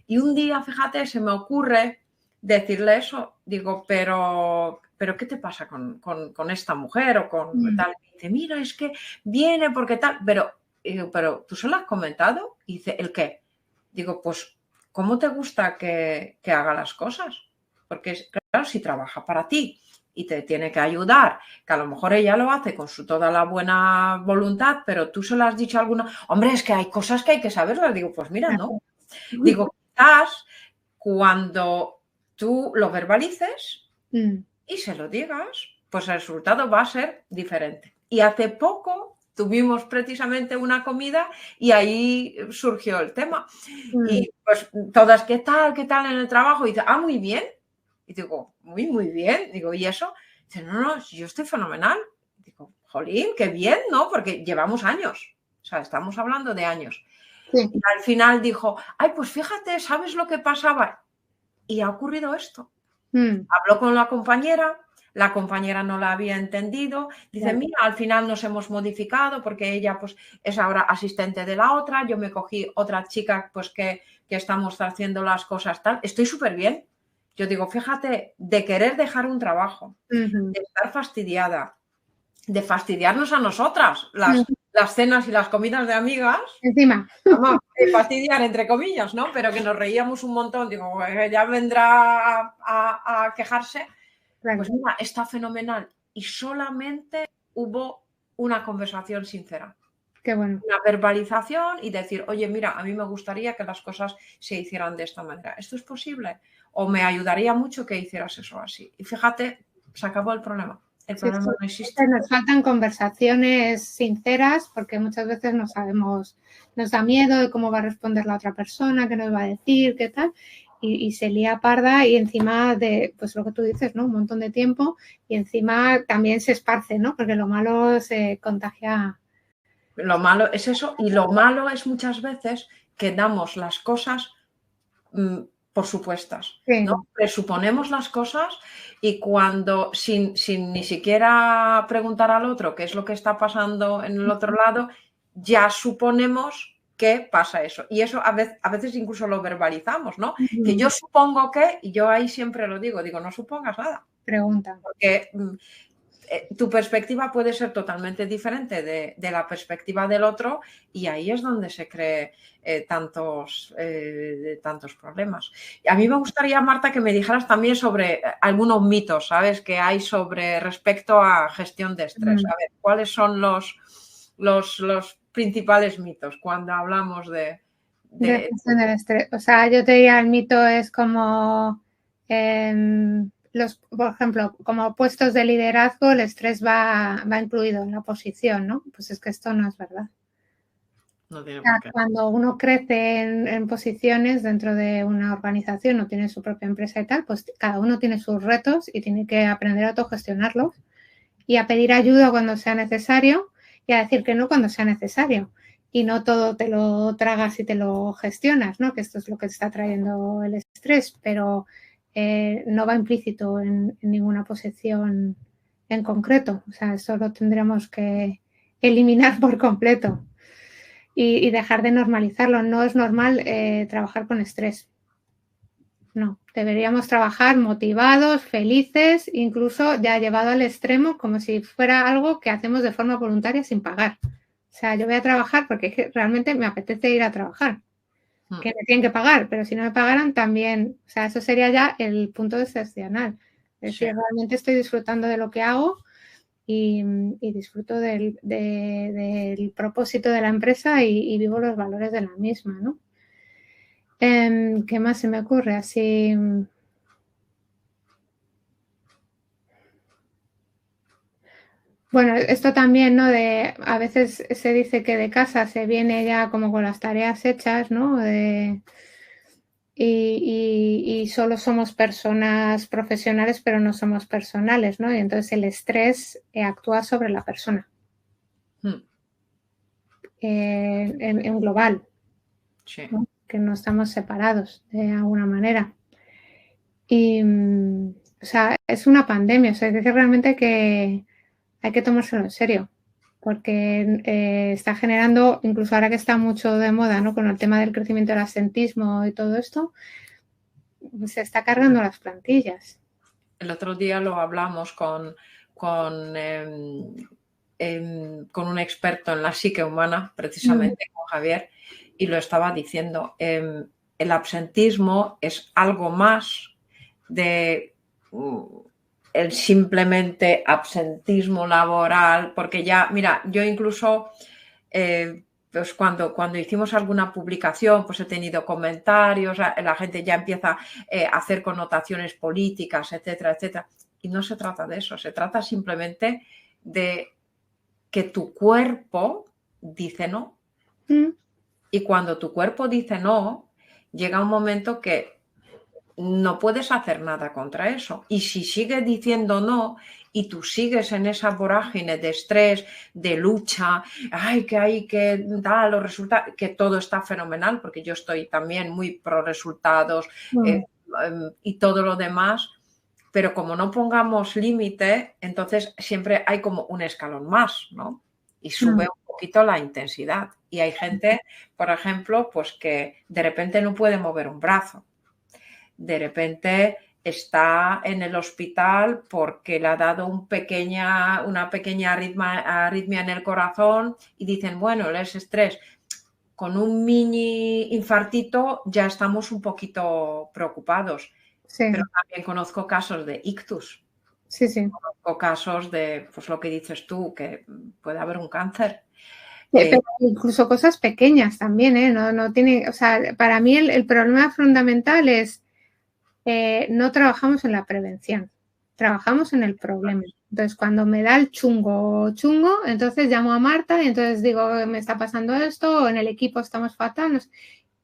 Y un día, fíjate, se me ocurre decirle eso. Digo, pero ¿qué te pasa con esta mujer o con tal? Y dice, mira, es que viene porque tal. Pero ¿tú se lo has comentado? Y dice, ¿el qué? Digo, pues, ¿cómo te gusta que haga las cosas? Porque, claro, si trabaja para ti y te tiene que ayudar, que a lo mejor ella lo hace con toda la buena voluntad, pero tú se lo has dicho a alguna, hombre, es que hay cosas que hay que saberlas. Digo, pues mira, no. Digo, quizás cuando tú lo verbalices y se lo digas, pues el resultado va a ser diferente. Y hace poco tuvimos precisamente una comida y ahí surgió el tema. Y pues todas, ¿qué tal en el trabajo? Y dice, muy bien. Y digo, muy, muy bien. Digo, ¿y eso? Dice, no, yo estoy fenomenal. Digo, jolín, qué bien, ¿no? Porque llevamos años. O sea, estamos hablando de años. Sí. Y al final dijo, pues fíjate, ¿sabes lo que pasaba? Y ha ocurrido esto. Habló con la compañera no la había entendido. Dice, mira, al final nos hemos modificado porque ella pues es ahora asistente de la otra. Yo me cogí otra chica pues que estamos haciendo las cosas tal. Estoy súper bien. Yo digo, fíjate, de querer dejar un trabajo, de estar fastidiada, de fastidiarnos a nosotras, las cenas y las comidas de amigas. Encima. Vamos, fastidiar entre comillas, ¿no? Pero que nos reíamos un montón. Digo, ya vendrá a quejarse. Claro. Pues mira, está fenomenal. Y solamente hubo una conversación sincera. Qué bueno. Una verbalización y decir, oye, mira, a mí me gustaría que las cosas se hicieran de esta manera. ¿Esto es posible? O me ayudaría mucho que hicieras eso así. Y fíjate, se acabó el problema. El problema no existe. Nos faltan conversaciones sinceras porque muchas veces no sabemos, nos da miedo de cómo va a responder la otra persona, qué nos va a decir, qué tal, y se lía parda y encima de, pues lo que tú dices, ¿no? Un montón de tiempo y encima también se esparce, ¿no? Porque lo malo se contagia. Lo malo es eso y lo malo es muchas veces que damos las cosas por supuestas, ¿no? Presuponemos las cosas y cuando sin ni siquiera preguntar al otro qué es lo que está pasando en el otro lado, ya suponemos que pasa eso. Y eso a veces incluso lo verbalizamos, ¿no? Que yo supongo que, y yo ahí siempre lo digo, no supongas nada. Pregunta. Porque tu perspectiva puede ser totalmente diferente de la perspectiva del otro y ahí es donde se cree tantos problemas. Y a mí me gustaría, Marta, que me dijeras también sobre algunos mitos, ¿sabes? Que hay sobre respecto a gestión de estrés. A ver, ¿cuáles son los principales mitos cuando hablamos de gestión del estrés? O sea, yo te diría, el mito es como... por ejemplo, como puestos de liderazgo, el estrés va incluido en la posición, ¿no? Pues es que esto no es verdad. No tiene por qué. Cuando uno crece en posiciones dentro de una organización o tiene su propia empresa y tal, pues cada uno tiene sus retos y tiene que aprender a autogestionarlos y a pedir ayuda cuando sea necesario y a decir que no cuando sea necesario. y no todo te lo tragas y te lo gestionas, ¿no? Que esto es lo que te está trayendo el estrés, pero no va implícito en ninguna posición en concreto. O sea, eso lo tendremos que eliminar por completo y dejar de normalizarlo. No es normal trabajar con estrés. No, deberíamos trabajar motivados, felices, incluso ya llevado al extremo como si fuera algo que hacemos de forma voluntaria sin pagar. O sea, yo voy a trabajar porque realmente me apetece ir a trabajar, que me tienen que pagar, pero si no me pagaran también, o sea, eso sería ya el punto excepcional. Es decir, realmente estoy disfrutando de lo que hago y disfruto del propósito de la empresa y vivo los valores de la misma, ¿no? ¿Qué más se me ocurre? Así... Bueno, esto también, ¿no? A veces se dice que de casa se viene ya como con las tareas hechas, ¿no? Y solo somos personas profesionales, pero no somos personales, ¿no? Y entonces el estrés actúa sobre la persona. En global. Sí. ¿No? Que no estamos separados de alguna manera. Y, o sea, es una pandemia, o sea, es decir, realmente que hay que tomárselo en serio, porque está generando, incluso ahora que está mucho de moda, ¿no? Con el tema del crecimiento del absentismo y todo esto, se está cargando las plantillas. El otro día lo hablamos con un experto en la psique humana, precisamente con Javier, y lo estaba diciendo. El absentismo es algo más de el simplemente absentismo laboral, porque ya, mira, yo incluso pues cuando hicimos alguna publicación, pues he tenido comentarios, la gente ya empieza a hacer connotaciones políticas, etcétera, etcétera. Y no se trata de eso, se trata simplemente de que tu cuerpo dice no. Y cuando tu cuerpo dice no, llega un momento que no puedes hacer nada contra eso. Y si sigue diciendo no y tú sigues en esa vorágine de estrés, de lucha, ay, que hay que dar los resultados, que todo está fenomenal, porque yo estoy también muy pro resultados y todo lo demás, pero como no pongamos límite, entonces siempre hay como un escalón más, ¿no? Y sube un poquito la intensidad. Y hay gente, por ejemplo, pues que de repente no puede mover un brazo. De repente está en el hospital porque le ha dado una pequeña arritmia en el corazón y dicen, bueno, es estrés. Con un mini infartito ya estamos un poquito preocupados. Sí. Pero también conozco casos de ictus. Sí, sí. Conozco casos de, pues lo que dices tú, que puede haber un cáncer. Pero incluso cosas pequeñas también, ¿eh? No tiene, o sea, para mí el problema fundamental es no trabajamos en la prevención, trabajamos en el problema. Entonces, cuando me da el chungo, entonces llamo a Marta y entonces digo, me está pasando esto, o en el equipo estamos fatal,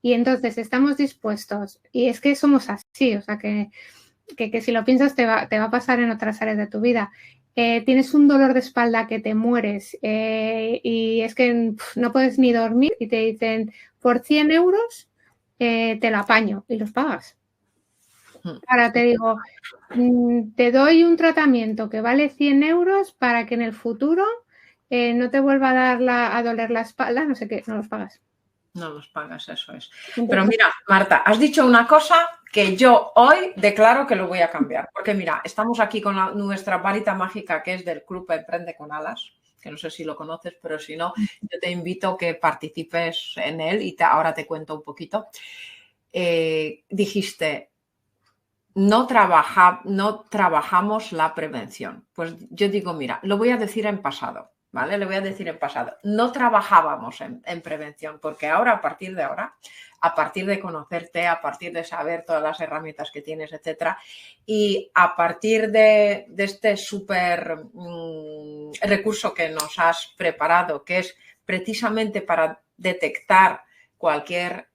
y entonces estamos dispuestos. Y es que somos así, o sea, que si lo piensas te va a pasar en otras áreas de tu vida. Tienes un dolor de espalda que te mueres y es que no puedes ni dormir y te dicen, por 100 euros te lo apaño y los pagas. Ahora te digo, te doy un tratamiento que vale 100 euros para que en el futuro no te vuelva a doler la espalda, no sé qué, no los pagas. No los pagas, eso es. Pero mira, Marta, has dicho una cosa que yo hoy declaro que lo voy a cambiar. Porque mira, estamos aquí con nuestra varita mágica que es del Club Emprende con Alas, que no sé si lo conoces, pero si no, yo te invito a que participes en él y ahora te cuento un poquito. Dijiste, no trabajamos la prevención. Pues yo digo, mira, lo voy a decir en pasado. ¿Vale? Le voy a decir en pasado. No trabajábamos en prevención, porque ahora, a partir de conocerte, a partir de saber todas las herramientas que tienes, etcétera, y a partir de este súper recurso que nos has preparado, que es precisamente para detectar cualquier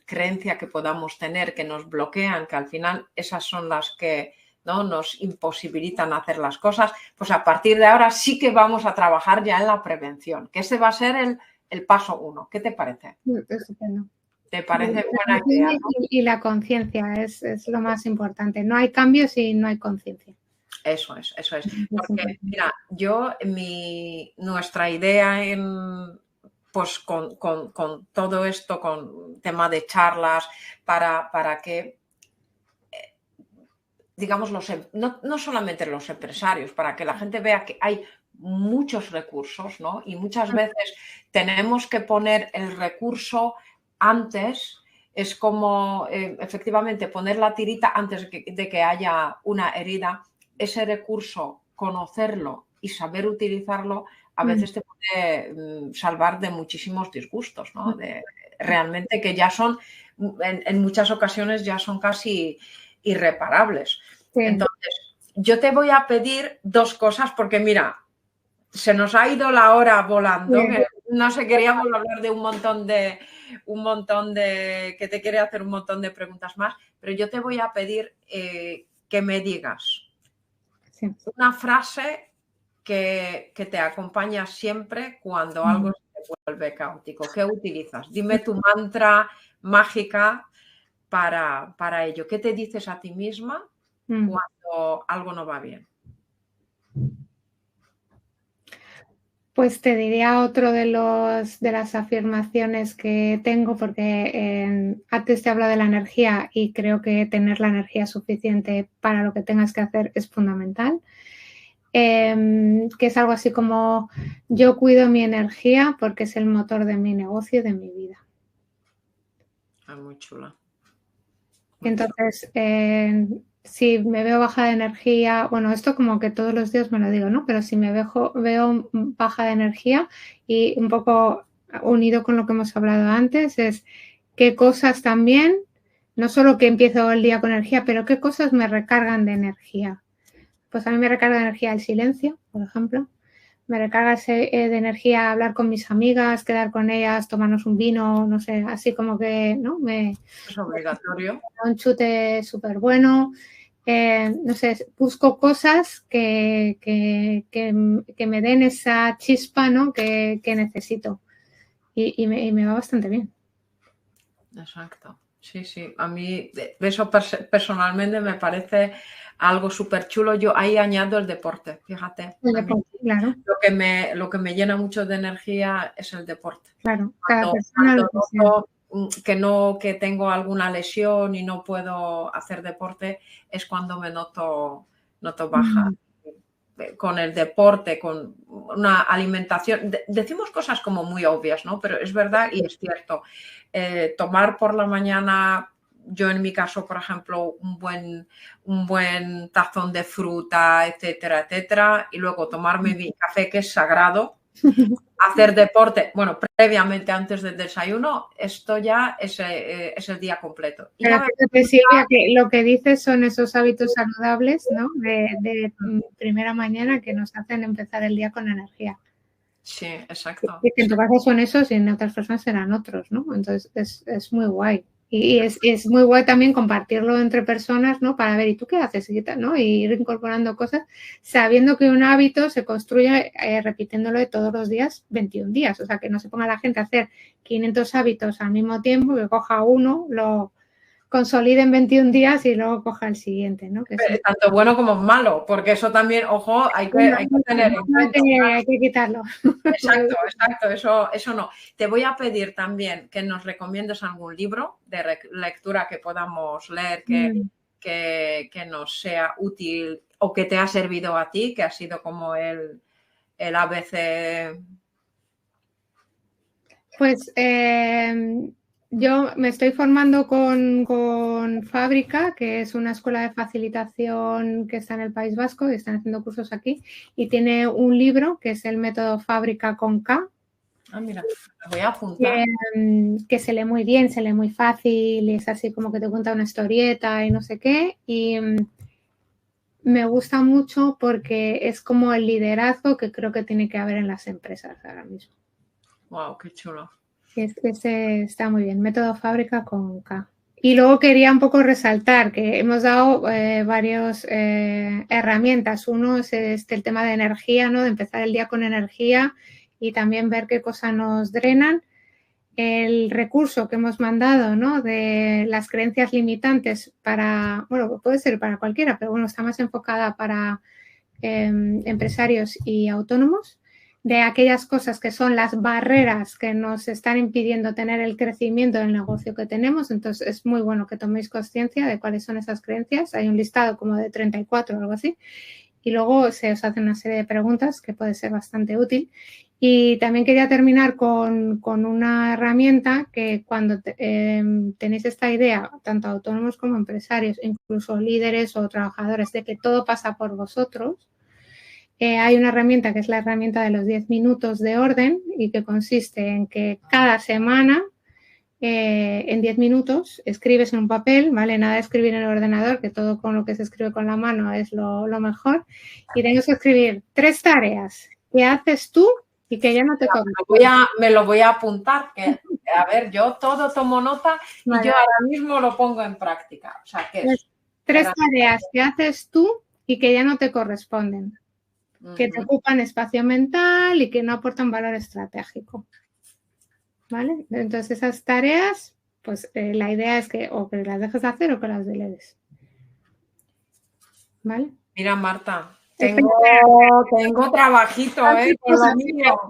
creencia que podamos tener, que nos bloquean, que al final esas son las que ¿no? nos imposibilitan hacer las cosas, pues a partir de ahora sí que vamos a trabajar ya en la prevención, que ese va a ser el paso 1. ¿Qué te parece? Estupendo. ¿Te parece buena idea, ¿no? Y la conciencia es lo más importante. No hay cambios si no hay conciencia. Eso es. Porque, mira, nuestra idea pues con todo esto, con tema de charlas, para que, digamos, no solamente los empresarios, para que la gente vea que hay muchos recursos, ¿no? Y muchas veces tenemos que poner el recurso antes. Es como, efectivamente, poner la tirita antes de que haya una herida. Ese recurso, conocerlo y saber utilizarlo, a veces te puede salvar de muchísimos disgustos, ¿no? Realmente que ya son, en muchas ocasiones ya son casi irreparables. Sí. Entonces, yo te voy a pedir 2 cosas porque, mira, se nos ha ido la hora volando, sí. Que no sé, queríamos hablar de un montón de, que te quiere hacer un montón de preguntas más, pero yo te voy a pedir que me digas una frase que te acompaña siempre cuando algo se vuelve caótico. ¿Qué utilizas? Dime tu mantra mágica para ello. ¿Qué te dices a ti misma cuando algo no va bien? Pues te diría otro de las afirmaciones que tengo, porque antes te hablo de la energía y creo que tener la energía suficiente para lo que tengas que hacer es fundamental. Que es algo así como: yo cuido mi energía porque es el motor de mi negocio y de mi vida. Muy chula. Entonces, si me veo baja de energía, bueno, esto como que todos los días me lo digo, ¿no? Pero si me veo baja de energía, y un poco unido con lo que hemos hablado antes, es qué cosas también, no solo que empiezo el día con energía, pero qué cosas me recargan de energía. Pues a mí me recarga de energía el silencio, por ejemplo. Me recarga de energía hablar con mis amigas, quedar con ellas, tomarnos un vino, no sé, así como que, ¿no? Es obligatorio. Un chute súper bueno. No sé, busco cosas que me den esa chispa, ¿no? que necesito. Y me va bastante bien. Exacto. Sí. A mí eso personalmente me parece algo súper chulo. Yo ahí añado el deporte, fíjate. El deporte, claro. Lo que me llena mucho de energía es el deporte. Claro, cada persona lo que noto que tengo alguna lesión y no puedo hacer deporte, es cuando me noto baja. Con el deporte, con una alimentación. Decimos cosas como muy obvias, ¿no? Pero es verdad y es cierto. Tomar por la mañana, yo en mi caso, por ejemplo, un buen tazón de fruta, etcétera, y luego tomarme mi café, que es sagrado. Hacer deporte, bueno, previamente antes del desayuno, esto ya es el día completo. Y pero fíjate, Silvia, que lo que dices son esos hábitos saludables, ¿no? De primera mañana que nos hacen empezar el día con energía. Sí, exacto. Y que en tu caso son esos y en otras personas serán otros, ¿no? Entonces es muy guay. Y es muy guay también compartirlo entre personas, ¿no? Para ver, ¿y tú qué haces? ¿No? Y ir incorporando cosas, sabiendo que un hábito se construye repitiéndolo de todos los días, 21 días. O sea, que no se ponga la gente a hacer 500 hábitos al mismo tiempo, que coja uno, lo consolide en 21 días y luego coja el siguiente, ¿no? Que tanto bueno como malo, porque eso también, ojo, hay que tener en cuenta. Hay que quitarlo. Exacto, eso no. Te voy a pedir también que nos recomiendes algún libro de lectura que podamos leer que nos sea útil o que te ha servido a ti, que ha sido como el ABC. Pues yo me estoy formando con Fábrica, que es una escuela de facilitación que está en el País Vasco y están haciendo cursos aquí, y tiene un libro que es el método Fábrica con K. Ah, mira, lo voy a apuntar. Que se lee muy bien, se lee muy fácil, y es así como que te cuenta una historieta y no sé qué, y me gusta mucho porque es como el liderazgo que creo que tiene que haber en las empresas ahora mismo. Wow, qué chulo. Este está muy bien, método Fábrica con K. Y luego quería un poco resaltar que hemos dado varias herramientas. Uno es el tema de energía, ¿no? De empezar el día con energía y también ver qué cosas nos drenan. El recurso que hemos mandado, ¿no? De las creencias limitantes para, bueno, puede ser para cualquiera, pero bueno, está más enfocada para empresarios y autónomos, de aquellas cosas que son las barreras que nos están impidiendo tener el crecimiento del negocio que tenemos. Entonces, es muy bueno que toméis conciencia de cuáles son esas creencias. Hay un listado como de 34 o algo así. Y luego se os hace una serie de preguntas que puede ser bastante útil. Y también quería terminar con una herramienta que cuando tenéis esta idea, tanto autónomos como empresarios, incluso líderes o trabajadores, de que todo pasa por vosotros, hay una herramienta que es la herramienta de los 10 minutos de orden y que consiste en que cada semana, en 10 minutos, escribes en un papel, ¿vale? Nada de escribir en el ordenador, que todo con lo que se escribe con la mano es lo mejor. Y tienes que escribir 3 tareas que haces tú y que ya no te toca. Me lo voy a apuntar, que a ver, yo todo tomo nota y yo ahora mismo lo pongo en práctica. O sea, ¿qué es? 3 tareas que haces tú y que ya no te corresponden, que te ocupan espacio mental y que no aportan valor estratégico. ¿Vale? Entonces esas tareas, pues la idea es que o que las dejes de hacer o que las delegues. ¿Vale? Mira, Marta, tengo trabajito, por lo mío.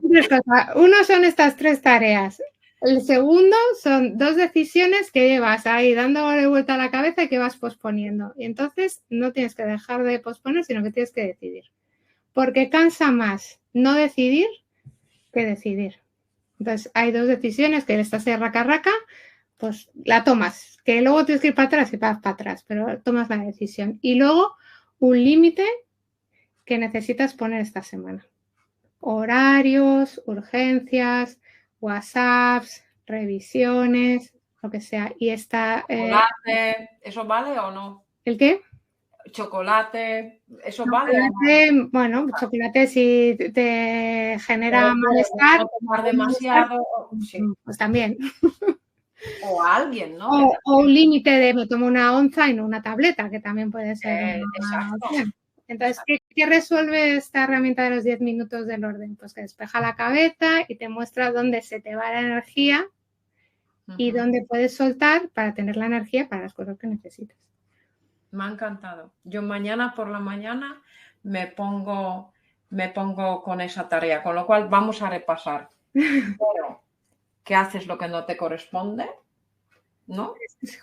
Uno son estas 3 tareas. El segundo son 2 decisiones que llevas ahí dándole vuelta a la cabeza y que vas posponiendo. Y entonces no tienes que dejar de posponer, sino que tienes que decidir. Porque cansa más no decidir que decidir. Entonces, hay 2 decisiones que estás de raca, pues la tomas. Que luego tienes que ir para atrás y vas para atrás, pero tomas la decisión. Y luego, un límite que necesitas poner esta semana. Horarios, urgencias, WhatsApps, revisiones, lo que sea. Y está... ¿Chocolate? ¿Eso vale o no? ¿El qué? ¿Chocolate? ¿Eso vale? Bueno, chocolate si te genera malestar. No tomar demasiado. Sí. Pues también. O a alguien, ¿no? O un límite de me tomo una onza y no una tableta, que también puede ser una opción. Entonces, ¿qué resuelve esta herramienta de los 10 minutos del orden? Pues que despeja la cabeza y te muestra dónde se te va la energía y dónde puedes soltar para tener la energía para las cosas que necesitas. Me ha encantado. Yo mañana por la mañana me pongo con esa tarea, con lo cual vamos a repasar. Pero, ¿qué haces lo que no te corresponde? ¿No?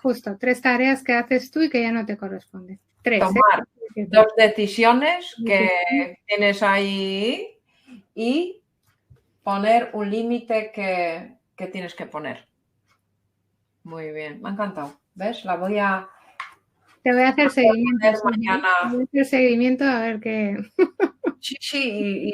Justo, 3 tareas que haces tú y que ya no te corresponden. 3. Tomar 2 decisiones que tienes ahí y poner un límite que tienes que poner. Muy bien, me ha encantado. ¿Ves? Te voy a hacer seguimiento. Mañana. Voy a hacer seguimiento a ver qué... Sí,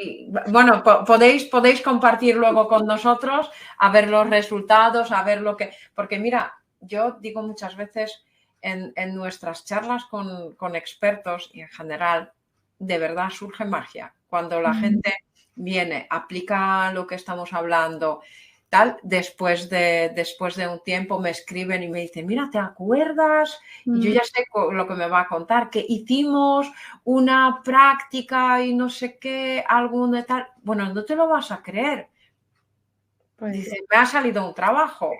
y bueno, podéis compartir luego con nosotros a ver los resultados, a ver lo que... Porque mira, yo digo muchas veces en nuestras charlas con expertos y en general, de verdad surge magia. Cuando la gente viene, aplica lo que estamos hablando, tal, después de un tiempo me escriben y me dicen, mira, ¿te acuerdas? Y yo ya sé lo que me va a contar, que hicimos una práctica y no sé qué, algún de tal. Bueno, no te lo vas a creer. Pues, dice, me ha salido un trabajo,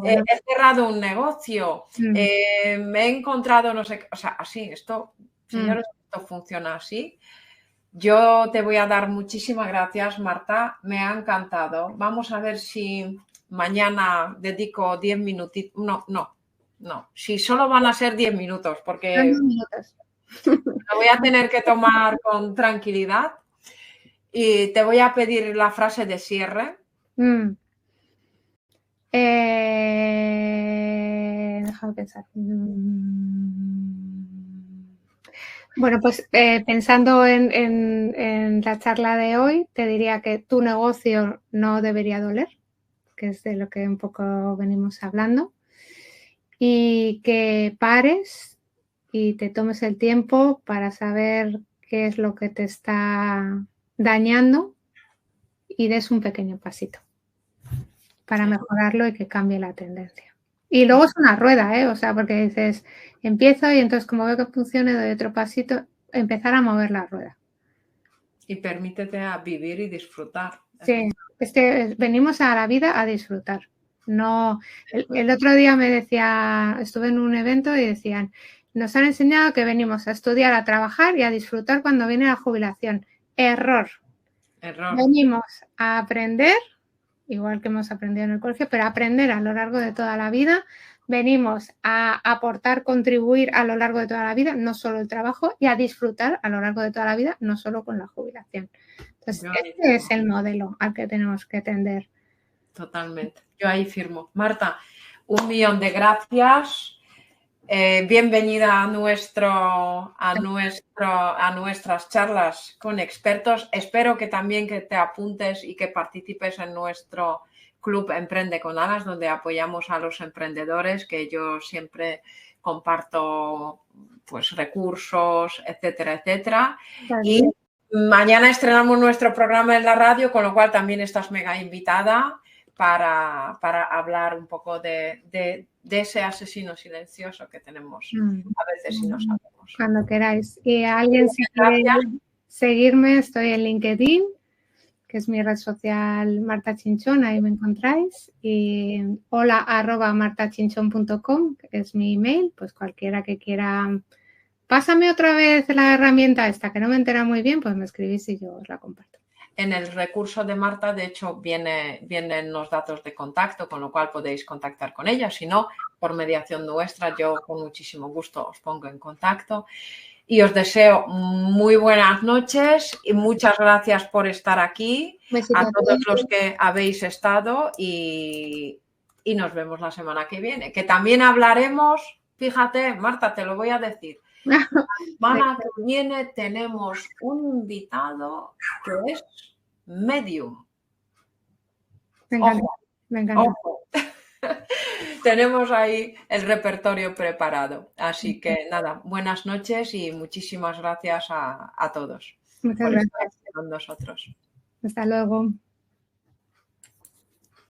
he cerrado un negocio, me he encontrado no sé qué. O sea, así, esto, señores, esto funciona así. Yo te voy a dar muchísimas gracias, Marta. Me ha encantado. Vamos a ver si mañana dedico 10 minutitos. No. Si solo van a ser 10 minutos, porque lo voy a tener que tomar con tranquilidad. Y te voy a pedir la frase de cierre. Déjame pensar. Bueno, pues pensando en la charla de hoy, te diría que tu negocio no debería doler, que es de lo que un poco venimos hablando, y que pares y te tomes el tiempo para saber qué es lo que te está dañando y des un pequeño pasito para mejorarlo y que cambie la tendencia. Y luego es una rueda, ¿eh? O sea, porque dices, empiezo y entonces como veo que funciona, doy otro pasito, empezar a mover la rueda. Y permítete a vivir y disfrutar. Sí, es que venimos a la vida a disfrutar. No, el otro día me decía, estuve en un evento y decían, nos han enseñado que venimos a estudiar, a trabajar y a disfrutar cuando viene la jubilación. Error. Venimos a aprender, igual que hemos aprendido en el colegio, pero a aprender a lo largo de toda la vida. Venimos a aportar, contribuir a lo largo de toda la vida, no solo el trabajo, y a disfrutar a lo largo de toda la vida, no solo con la jubilación. Entonces, este es el modelo al que tenemos que tender. Totalmente. Yo ahí firmo. Marta, 1.000.000 de gracias. Bienvenida a nuestras charlas con expertos. Espero que también que te apuntes y que participes en nuestro Club Emprende con Alas, donde apoyamos a los emprendedores, que yo siempre comparto pues recursos, etcétera, etcétera. Y mañana estrenamos nuestro programa en la radio, con lo cual también estás mega invitada para hablar un poco de ese asesino silencioso que tenemos a veces y no sabemos. Cuando queráis. Y a alguien si quiere seguirme, estoy en LinkedIn, que es mi red social Marta Chinchón, ahí me encontráis. Y hola@martachinchon.com, que es mi email, pues cualquiera que quiera, pásame otra vez la herramienta esta, que no me entera muy bien, pues me escribís y yo os la comparto. En el recurso de Marta, de hecho, vienen los datos de contacto, con lo cual podéis contactar con ella. Si no, por mediación nuestra, yo con muchísimo gusto os pongo en contacto. Y os deseo muy buenas noches y muchas gracias por estar aquí, a todos los que habéis estado, y nos vemos la semana que viene. Que también hablaremos, fíjate, Marta, te lo voy a decir. La semana que viene tenemos un invitado que es medium. Me encanta. Me encanta. Ojo. Tenemos ahí el repertorio preparado. Así que nada, buenas noches y muchísimas gracias a todos. Muchas gracias Estar con nosotros. Hasta luego.